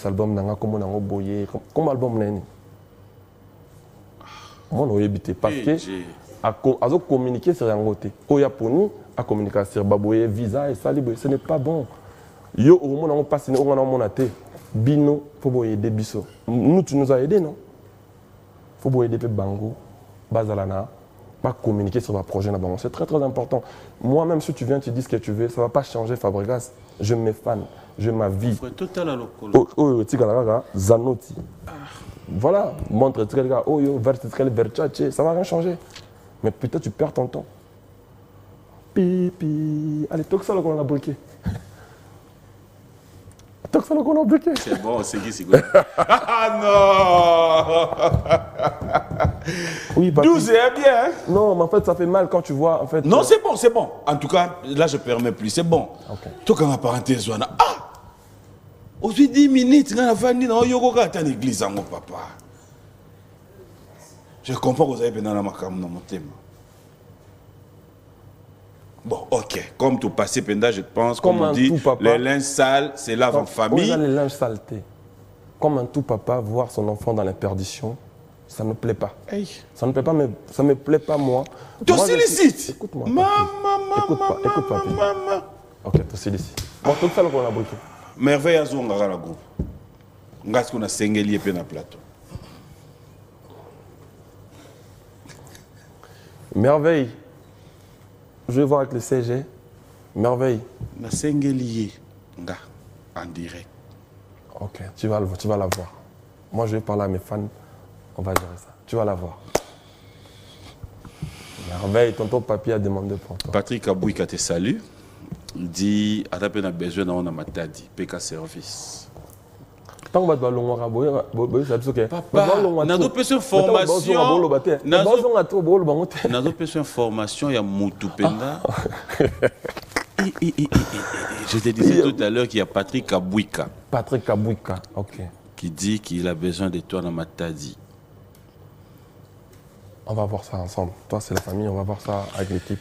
album, comme album. Moi, je n'ai pas parce que communiquer sur un côté. Au Japon, à communiquer sur Baboye, visa et ça, ce n'est pas bon. Yo, au moment où on passe, on a Bino, il faut aider Bisso. Nous, tu nous as aidés, non? Il faut aider Bango, Bazalana, pas communiquer sur le projet. C'est très très important. Moi-même, si tu viens, tu dis ce que tu veux, ça ne va pas changer Fabregas. Je me fan, je ma vie. Zanoti. Voilà, montre très gars, oh yo, vertical, verchache, ça ne va rien changer. Mais peut-être tu perds ton temps. Pipi. Allez, toque ça qu'on a bloqué. Toque ça qu'on a bloqué. C'est bon, c'est qui, c'est quoi? Ah non. Oui, 12 est bien. Hein? Non, mais en fait, ça fait mal quand tu vois. En fait, non, c'est bon, c'est bon. En tout cas, là, je ne permets plus, c'est bon. Okay. Tout comme ma parenthèse, on a. Ah! Aujourd'hui, 10 minutes, on a fait une église, mon papa. Je comprends que vous avez bien dans mon thème. Bon, ok. Comme tout passé, Penda, je pense, comme on dit, les linges sales, c'est là en famille. Les linges saletés. Comme un tout papa, voir son enfant dans la perdition, ça ne me plaît pas. Hey. Ça ne me plaît pas, mais ça ne me plaît pas, moi. Tu sollicite. Écoute-moi. Écoute, papi. Ok, tu sollicite. Bon, tout ça, on a bloqué. Merveille à Zonga dans le groupe. On a ce qu'on a singeli et puis dans le plateau. Merveille. Je vais voir avec le CG. Merveille. On a singeli en direct. Ok, tu vas la voir. Moi, je vais parler à mes fans. On va gérer ça. Tu vas la voir. Merveille, tonton papier a demandé pour toi. Patrick Abouika te salue. Il dit, à a besoin d'un matadi, PK Service. Tant que tu as papa, on a besoin de formation. On a besoin de formation, il y a Moutupenda. Je te disais tout à l'heure qu'il y a Patrick Abouika. Patrick Abouika, ok. Qui dit qu'il a besoin de toi dans Matadi. On va voir ça ensemble. Toi, c'est la famille, on va voir ça avec l'équipe.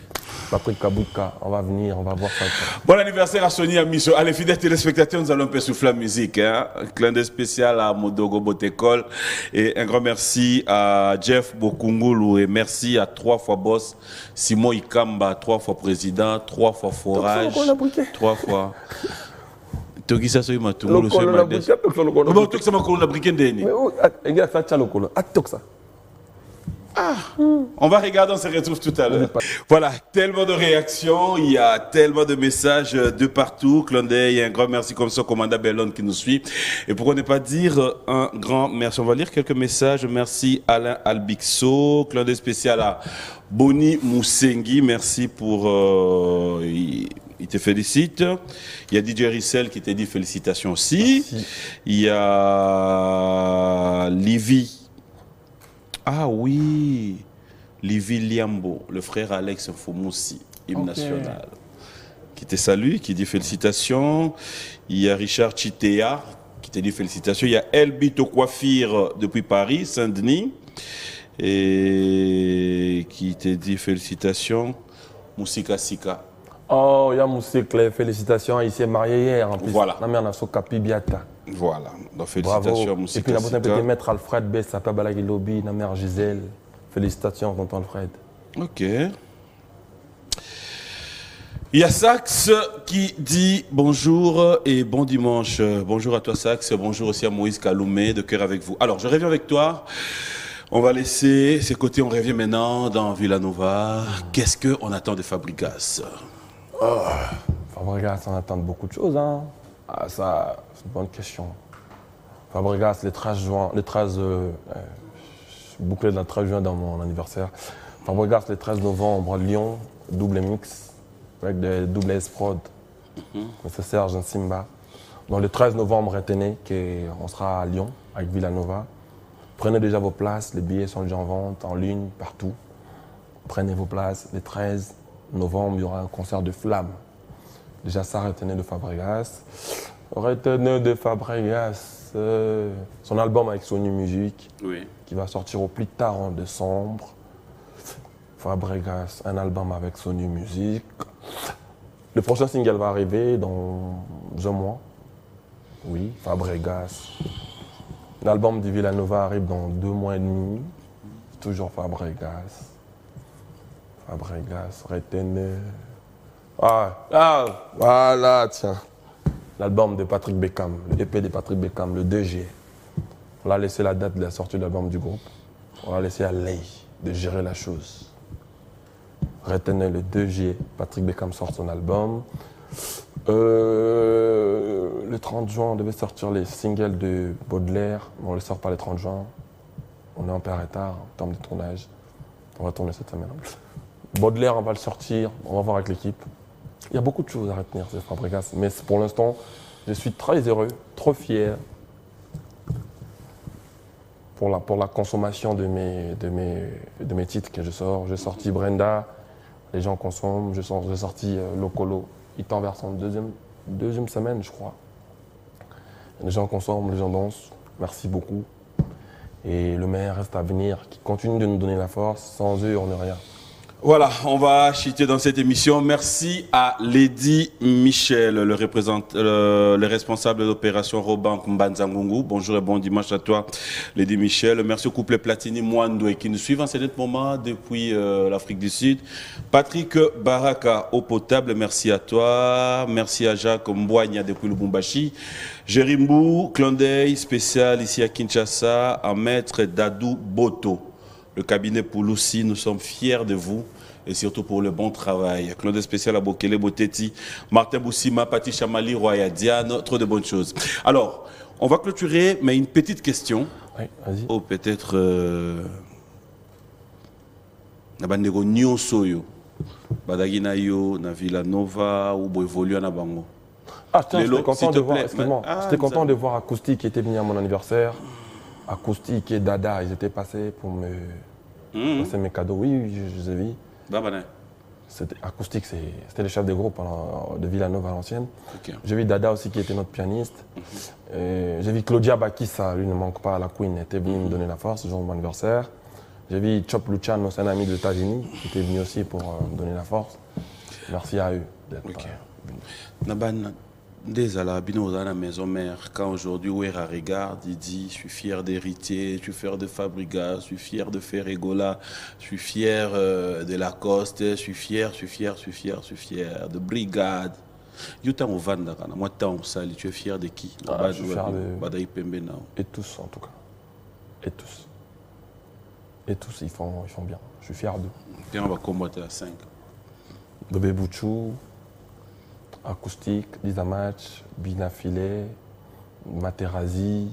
Patrick Kabouka, on va venir, on va voir ça. Bon anniversaire à Sonia Amiso. Allez, fidèles téléspectateurs, nous allons un peu souffler la musique. Hein? Un clin d'œil spécial à Modogo Botekol. Et un grand merci à Jeff Bokungulu. Et merci à 3 fois boss, Simon Ikamba, 3 fois président, 3 fois forage, 3 fois. Togi ça soit ma tour le chemin des. Bon, tout ça m'a collé la briquette d'ennemi. Mais oh, il y a ça le colo. Attends ça. Ah, on va regarder, on se retrouve tout à l'heure. Voilà, tellement de réactions, il y a tellement de messages de partout. Clin d'œil, un grand merci comme ça, commandant Bellon qui nous suit. Et pourquoi ne pas dire un grand merci? On va lire quelques messages. Merci Alain Albixo, clin d'œil spécial à Boni Moussengi, merci pour... il te félicite. Il y a DJ Rissel qui t'a dit félicitations aussi. Merci. Il y a Livy. Ah oui, Livy Liambo, le frère Alex Fomoussi, hymne national, qui te salue, qui dit félicitations. Il y a Richard Chitea qui te dit félicitations. Il y a Elbito Coiffure depuis Paris, Saint-Denis, et qui te dit félicitations. Moussika Sika. Oh, il y a Moussika, félicitations. Il s'est marié hier en plus. Voilà. La mère n'a pas Capi Biata. Voilà, donc félicitations à Moussika. Et puis, on a peut-être mettre Alfred Bess, Balagi Lobby, la mère Gisèle. Félicitations, tonton Alfred. Ok. Il y a Sax qui dit bonjour et bon dimanche. Bonjour à toi Sax, bonjour aussi à Moïse Kaloumé, de cœur avec vous. Alors, je reviens avec toi. On va laisser ces côtés, on revient maintenant dans Villanova. Qu'est-ce qu'on attend de Fabregas? Fabregas, on attend beaucoup de choses. Hein. Ah, ça, c'est une bonne question. Fabregas, les 13 juin, bouclé dans le 13 juin dans mon anniversaire. Fabregas, le 13 novembre, Lyon, double mix, avec des doubles S-Prod. C'est Serge Simba. Donc le 13 novembre, retenez qu'on sera à Lyon, avec Villanova. Prenez déjà vos places, les billets sont déjà en vente, en ligne, partout. Prenez vos places. Le 13 novembre, il y aura un concert de flamme. Déjà ça, retenez de Fabregas. Retenez de Fabregas. Son album avec Sony Music, qui va sortir au plus tard en décembre. Fabregas, un album avec Sony Music. Le prochain single va arriver dans un mois. Oui, Fabregas. L'album de Villanova arrive dans 2 mois et demi. Toujours Fabregas. Fabregas, retenez. Voilà, tiens. L'album de Patrick Beckham, l'EP de Patrick Beckham, le 2 juillet. On a laissé la date de la sortie de l'album du groupe. On a laissé à Lay de gérer la chose. Retenez le 2 juillet, Patrick Beckham sort son album. Le 30 juin, on devait sortir les singles de Baudelaire, mais on ne les sort pas le 30 juin. On est un peu en retard en termes de tournage. On va tourner cette semaine. Baudelaire, on va le sortir, on va voir avec l'équipe. Il y a beaucoup de choses à retenir, c'est Fabregas. Mais pour l'instant, je suis très heureux, trop fier pour la consommation de mes titres que je sors. J'ai sorti Brenda, les gens consomment. J'ai sorti Locolo. Il tend vers son deuxième semaine, je crois. Les gens consomment, les gens dansent. Merci beaucoup. Et le meilleur reste à venir, qui continue de nous donner la force. Sans eux, on n'est rien. Voilà, on va chiter dans cette émission. Merci à Lady Michel, le responsable d'opération Robin Mbanzangungu. Bonjour et bon dimanche à toi, Lady Michel. Merci au couple Platini Mwandoué qui nous suivent en ce moment depuis l'Afrique du Sud. Patrick Baraka, eau potable, merci à toi. Merci à Jacques Mbouagna depuis Lubumbashi. Jérimou, Clondey, spécial ici à Kinshasa, à Maître Dadou Boto. Le cabinet Pouloussi, nous sommes fiers de vous et surtout pour le bon travail. Claude spécial à Bokele, Boteti, Martin Boussima, Pati Chamali, Roya Diane, trop de bonnes choses. Alors, on va clôturer, mais une petite question. Oui, vas-y. Oh, peut-être... Nabandego Nyonsoyo, Badagina yo, na Villanova, ou évoluer na Bango. Ah, tiens, j'étais content de voir, excuse-moi, j'étais content de voir Acoustique qui était venu à mon anniversaire. Acoustique et Dada, ils étaient passés pour me passer mes cadeaux. Oui, je les ai vus. Acoustique, c'était le chef de groupe de Villanova à l'ancienne. Okay. J'ai vu Dada aussi qui était notre pianiste. J'ai vu Claudia Bakissa, lui ne manque pas à la Queen, était venu me donner la force le jour de mon anniversaire. J'ai vu Chop Luciano, c'est un ami des États-Unis, qui était venu aussi pour me donner la force. Merci à eux d'être venus. Désolé, Bino dans la maison mère, quand aujourd'hui Ouera regarde, il dit je suis fier d'héritier, je suis fier de Fabregas, je suis fier de Ferregola, je suis fier de Lacoste, je suis fier de Brigade. Yuta on vanda kana, moi tant on sali, tu es fier de qui? Je suis fier de et tous en tout cas. Et tous ils font bien. Je suis fier d'eux. Et on va combattre à 5. Bébé Bouchou. Acoustique, Dizamatch, Binafile, Materazzi,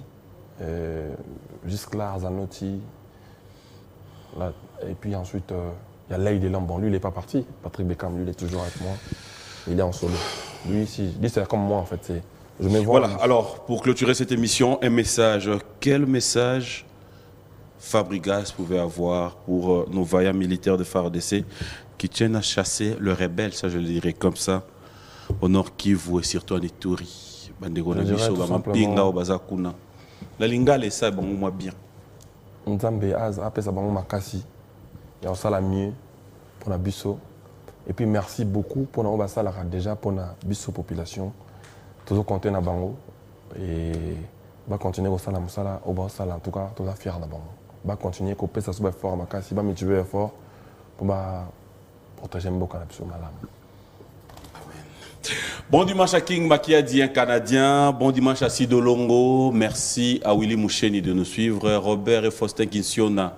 Gisclar, Zanotti. Là, et puis ensuite, il y a Ley Lambon. Lui, il n'est pas parti. Patrick Beckham, lui, il est toujours avec moi. Il est en solo. Lui, c'est comme moi, en fait. Je me vois. Voilà, alors, pour clôturer cette émission, un message. Quel message Fabregas pouvait avoir pour nos vaillants militaires de FARDC qui tiennent à chasser le rebelle, ça je le dirais comme ça, au Nord Kivu et surtout en Ituri. Je dirais tout simplement... La lingale est ça, bon, moi bien. Nzambe après ça, bon, makasi. Et on s'en la mieux pour la biso. Et puis merci beaucoup pour nous déjà pour la biso population. Toujours compter na bango et va continuer au salam sala au bon sala en tout cas, tout la fier na bango. Va continuer couper ça soit fort makasi, va motiver fort pour protéger beaucoup la biso malam. Bon dimanche à King Makiadi, un Canadien. Bon dimanche à Sido Longo. Merci à Willy Moucheni de nous suivre. Robert et Faustin Kinsiona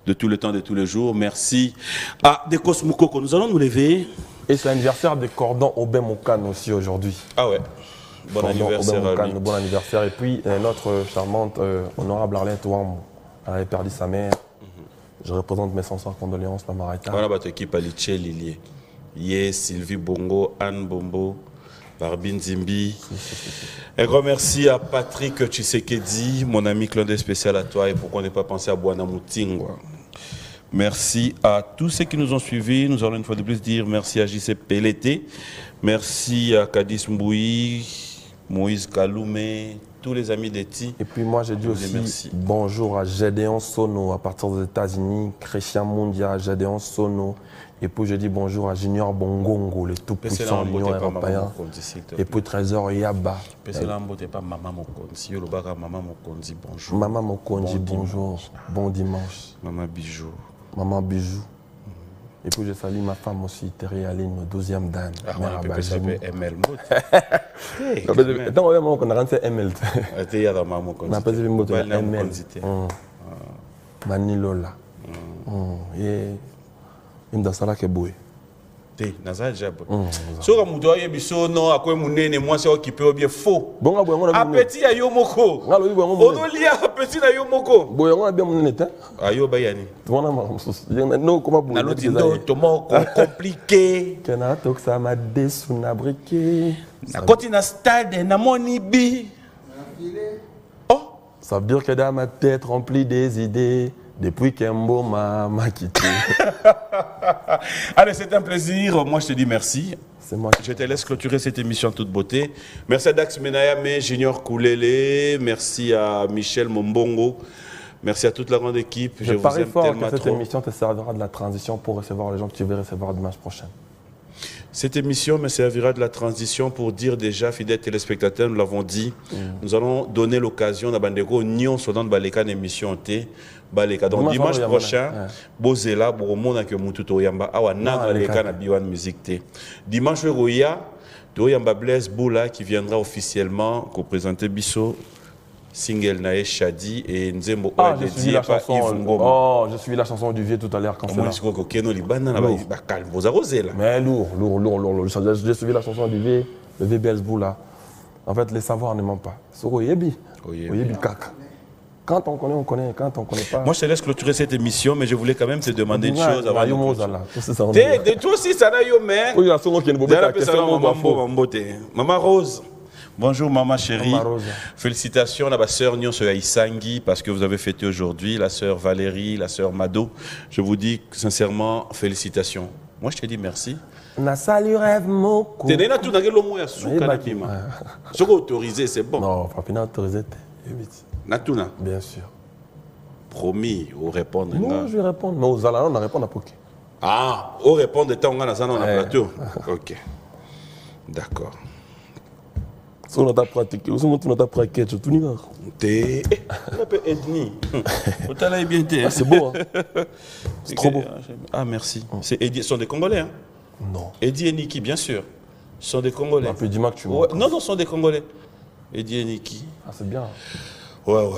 de tout le temps, de tous les jours. Merci à Dekos Moukoko. Nous allons nous lever. Et c'est l'anniversaire de Cordon Aubin Mokan aussi aujourd'hui. Ah ouais. Bon anniversaire. Bon anniversaire. Et puis notre charmante honorable Arlette Ouam, elle avait perdu sa mère. Je représente mes sincères condoléances, Maman Raita. Voilà votre équipe à Liché, Lilier. Yes, Sylvie Bongo, Anne Bombo, Barbine Zimbi. Un grand merci à Patrick Tshisekedi, mon ami clin d'œil spécial à toi, et pourquoi ne pas penser à Bwana Moutingwa. Merci à tous ceux qui nous ont suivis. Nous allons une fois de plus dire merci à JC Pelleté, merci à Kadis Mboui, Moïse Kaloumé, tous les amis d'Eti. Et puis moi, j'ai dit aussi bonjour à Gédéon Sono à partir des États-Unis, Christian Mundia, Gédéon Sono. Et puis je dis bonjour à Junior Bongongo, le tout puissant de l'Union européenne. Et puis Trésor Yaba. Bonjour. Maman Mokonzi, bonjour. Bon dimanche. Maman Bijou. Maman Bijou. Et puis je salue ma femme aussi, Terry Aline, 12e dame. Ah, on peut s'appeler ML Mot. Attends, on a rentré ML. Il y a dans maman Konzi. On a pas dit ML. Manilola. Et il me ça là que boué. Té, naza jab. So comme toi y biso non à quoi munene moi c'est occupé ou bien faux. Bon on a appétit ya yo moko. Ngalo yi bon on lia appétit na yo moko. Boy on a bien munene ta. Ayo bayani. On a marre. Non comment boué. Na loti ndo tomo compliqué. Kana tok ça m'a desuna briqué. Na koti na stade na moni bi. Oh, ça veut dire que dans ma tête remplie des idées. Depuis qu'Embo m'a quitté. Allez, c'est un plaisir. Moi, je te dis merci. C'est moi. Je te laisse clôturer cette émission en toute beauté. Merci à Dax Menayame, Junior Koulele. Merci à Michel Mombongo. Merci à toute la grande équipe. Je vous aime tellement que cette émission te servira de la transition pour recevoir les gens que tu veux recevoir dimanche prochain. Cette émission me servira de la transition pour dire déjà, fidèles téléspectateurs, nous l'avons dit, nous allons donner l'occasion à Bandeko Nyon Sodan Baleka d'émission T. Baleka. Donc dimanche prochain, Bozela, Boromona que Mututo Yamba, Awa Nagaleka na Biwan Music T. Dimanche Roya, Toyamba Blaise Boula qui viendra officiellement co-présenter Bisso. Single Nae Shadi et Nzembo je suis la chanson. Oh, je suis la chanson du vieux tout à l'heure quand c'est là. Mais lourd. J'ai suivi la chanson du vieux, le VBS Boula. En fait, les savoirs ne mentent pas. Soro Yebi. Yebi Kaka. Quand on connaît. Quand on connaît pas. Moi, je te laisse clôturer cette émission, mais je voulais quand même te demander une chose avant de toi aussi, ça n'a eu mais. Oui, Maman Rose. Bonjour maman chérie, félicitations à ma sœur Nyon Isangi parce que vous avez fêté aujourd'hui, la sœur Valérie, la sœur Mado. Je vous dis sincèrement félicitations. Moi je te dis merci. Na salu rêve moko. T'es déjà tout dans le mot ya souka bima. Ce qu'on autorisé c'est bon. Non, pas bien autorisé. Natuna. Bien sûr. Promis, au répondre. Non, je vais répondre, mais aux alans on répond à Poké. Ah, au répondre de temps on a dans la plateau. OK. D'accord. Si on a pratiqué, si on a pratiqué, tout n'y va. T'es un peu ethnie. C'est beau. C'est trop beau. Ah, merci. C'est Eddie, sont des Congolais. Hein? Non. Eddie et Niki, bien sûr. Sont des Congolais. Un peu dis-moi que tu ouais. Non, sont des Congolais. Eddie et Niki. Ah, c'est bien. Ouais.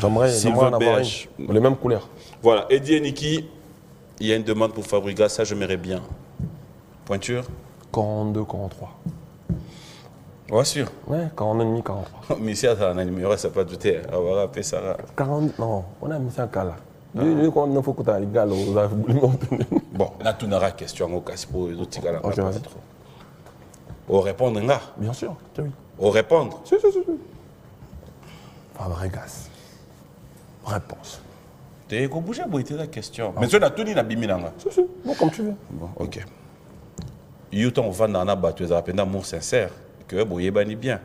J'aimerais en avoir les mêmes couleurs. Voilà, Eddie et Niki, il y a une demande pour Fabriga, ça j'aimerais bien. Pointure 42, 43. Ouais, sûr. Ouais, 42,5, 43. Mais si on a un numéro, ça peut douter. On va rappeler ça. 40, non, on a mis ça en cas là. Bon, là, tu n'auras question au cas pour les autres gars. Ok, vas-y. Au répondre, là. Bien sûr, oui. Au répondre. Si. Fabregas. Réponse. Tu es obligé de poser la question. Mais tu as tout dit dans Bimilanga. Si. Bon, comme tu veux. Bon, ok. Youton, on va dans la batte, tu as un amour sincère. Que vous voyez bien.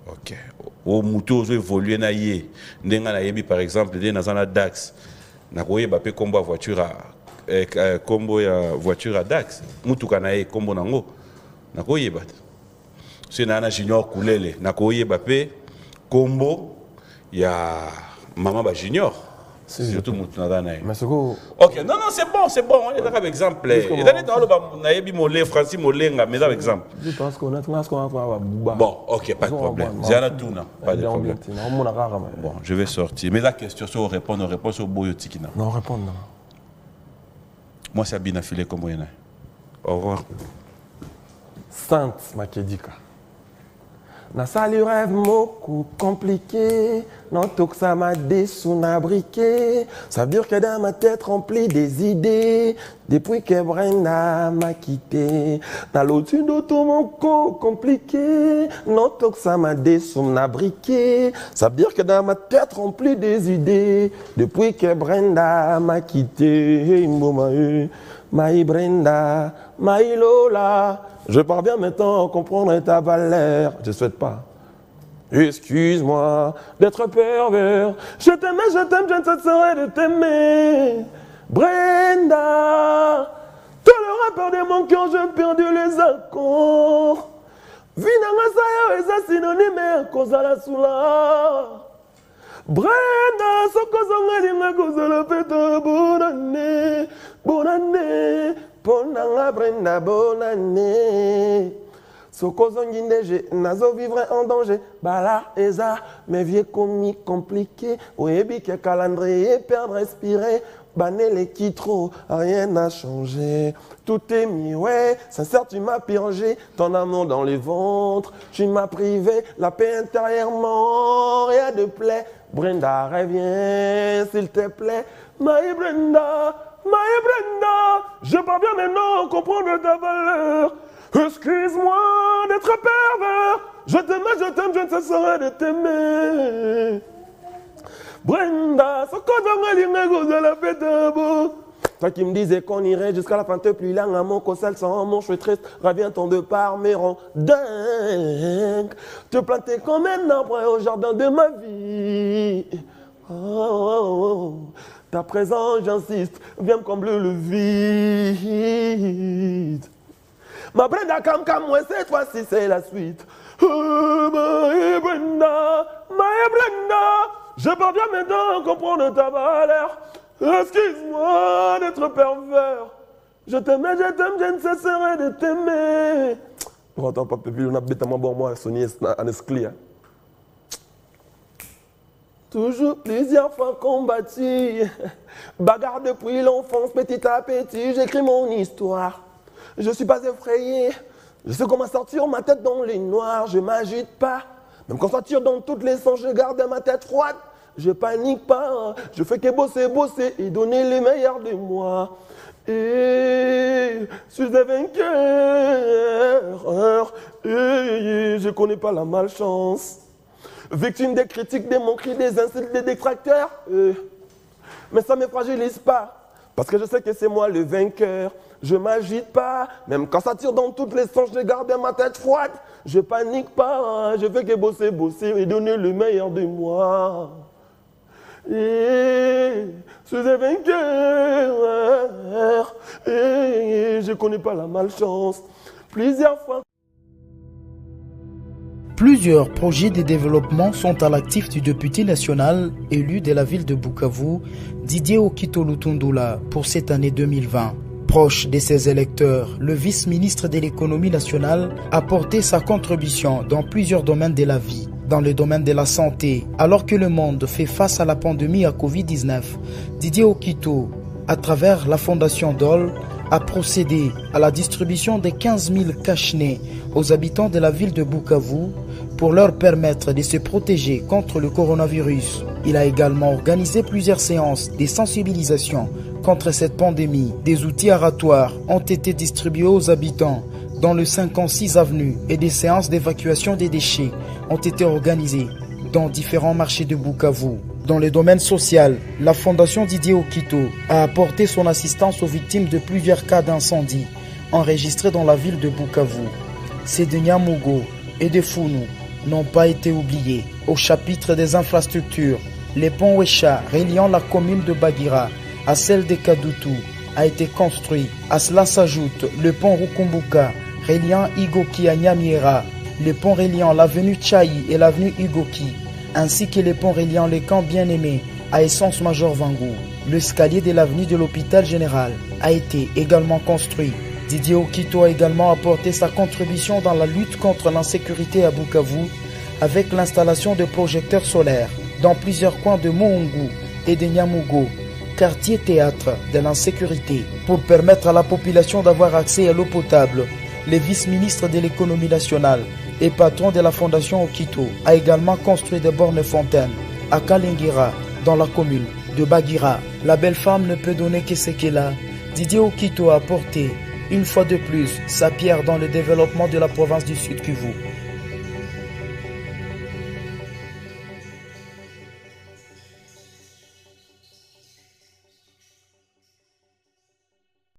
Ok. Au mouton, je évolue na yé. N'enga na yebi par exemple, dans un Dax. Na koye ba pe combo voiture à combo voiture à Dax. Moutou kana yé combo nango. Na koye ba. C'est na junior Koulele. Na koye ba pe combo ya maman ba junior. Surtout moutou na dana. Mais c'est quoi? Ok, non, c'est bon. On est d'accord avec exemple. Et dans le bas, on a yebi molé, Francis Molenga, mais avec exemple. Je pense qu'on a bon, ok, pas de problème. Pas de problème. Bon, je vais sortir. Mais la question, c'est répondre au boyotikina. Non, répondre. Moi, c'est Abina Filé comme moi. Au revoir. Sainte Makedika. Nasali rêve beaucoup compliqué, non tout que ça m'a débriqué. Ça veut dire que dans ma tête remplie des idées, depuis que Brenda m'a quitté. Dans l'autre tout mon corps compliqué, non tout que ça m'a débriqué. Ça veut dire que dans ma tête remplie des idées, depuis que Brenda m'a quitté. Maï Brenda, Maï Lola. Je parviens maintenant à comprendre ta valeur. Je ne souhaite pas. Excuse-moi d'être pervers. Je t'aime, je ne cesserai de t'aimer. Brenda, tout le rappeur de mon cœur, j'ai perdu les accords. Vinanga sayo eza synonyme kozala sula. Brenda, sokozonga linga kozala peta bonane, bonane. Ponanga Brenda, bonne année. Sokozongi ndeje, nazo vivre en danger. Bala eza, mes vieux commis compliqués. Oebi que calendrier, perdre, respirer. Banel qui trop, rien n'a changé. Tout est mis, ouais, sincère, tu m'as purgé. Ton amour dans les ventres, tu m'as privé. La paix intérieurement, rien de plaît. Brenda, reviens, s'il te plaît. My Brenda. Maï Brenda, je parviens maintenant à comprendre ta valeur. Excuse-moi d'être pervers. Je t'aime, je ne cesserai de t'aimer. Brenda, toi qui me disais qu'on irait jusqu'à la fin, te plus là, mon cosal sans mon cheveu triste, reviens-t'en de par mes rangs dingue. Te planter comme un arbre au jardin de ma vie. Oh, oh, oh. Ta présence, j'insiste, viens me combler le vide. Ma Brenda, cam, ouais, cette fois-ci, c'est la suite. Oh, my Brenda, je parviens maintenant à comprendre ta valeur. Excuse-moi d'être pervers. Je t'aime, je ne cesserai de t'aimer. On entend pas, Pépi, on a bêté bon, moi, Sonny, en esclier. Toujours plusieurs fois combattu, bagarre depuis l'enfance, petit à petit, j'écris mon histoire. Je suis pas effrayé, je sais comment sortir ma tête dans les noirs, je m'agite pas. Même quand ça tire dans toutes les sens, je garde ma tête froide. Je panique pas, je fais que bosser et donner les meilleurs de moi. Et je suis un vainqueur, et je connais pas la malchance. Victime des critiques, des moqueries, des insultes, des détracteurs. Mais ça ne me fragilise pas, parce que je sais que c'est moi le vainqueur. Je ne m'agite pas, même quand ça tire dans toutes les sens, je garde ma tête froide. Je panique pas, je fais que bosser et donner le meilleur de moi. Et je suis un vainqueur, et je ne connais pas la malchance. Plusieurs fois. Plusieurs projets de développement sont à l'actif du député national élu de la ville de Bukavu, Didier Okito Lutundula, pour cette année 2020. Proche de ses électeurs, le vice-ministre de l'économie nationale a porté sa contribution dans plusieurs domaines de la vie. Dans le domaine de la santé, alors que le monde fait face à la pandémie à Covid-19, Didier Okito, à travers la fondation DOL, a procédé à la distribution de 15 000 cache-nez aux habitants de la ville de Bukavu pour leur permettre de se protéger contre le coronavirus. Il a également organisé plusieurs séances de sensibilisation contre cette pandémie. Des outils aratoires ont été distribués aux habitants dans le 56 avenue et des séances d'évacuation des déchets ont été organisées dans différents marchés de Bukavu. Dans le domaine social, la fondation Didier Okito a apporté son assistance aux victimes de plusieurs cas d'incendie enregistrés dans la ville de Bukavu. Ces de Nyamugo et de Founou n'ont pas été oubliés. Au chapitre des infrastructures, le pont Wesha reliant la commune de Bagira à celle de Kadutu a été construit. À cela s'ajoute le pont Rukumbuka reliant Igoki à Nyamiera, le pont reliant l'avenue Tchaï et l'avenue Igoki, ainsi que le pont reliant les camps bien-aimés à Essence Major Vangou. L'escalier de l'avenue de l'hôpital général a été également construit. Didier Okito a également apporté sa contribution dans la lutte contre l'insécurité à Bukavu avec l'installation de projecteurs solaires dans plusieurs coins de Mohungu et de Nyamugo, quartier théâtre de l'insécurité. Pour permettre à la population d'avoir accès à l'eau potable, le vice-ministre de l'économie nationale et patron de la fondation Okito, a également construit des bornes fontaines à Kalingira, dans la commune de Bagira. La belle femme ne peut donner que ce qu'elle a. Didier Okito a apporté une fois de plus sa pierre dans le développement de la province du Sud Kivu.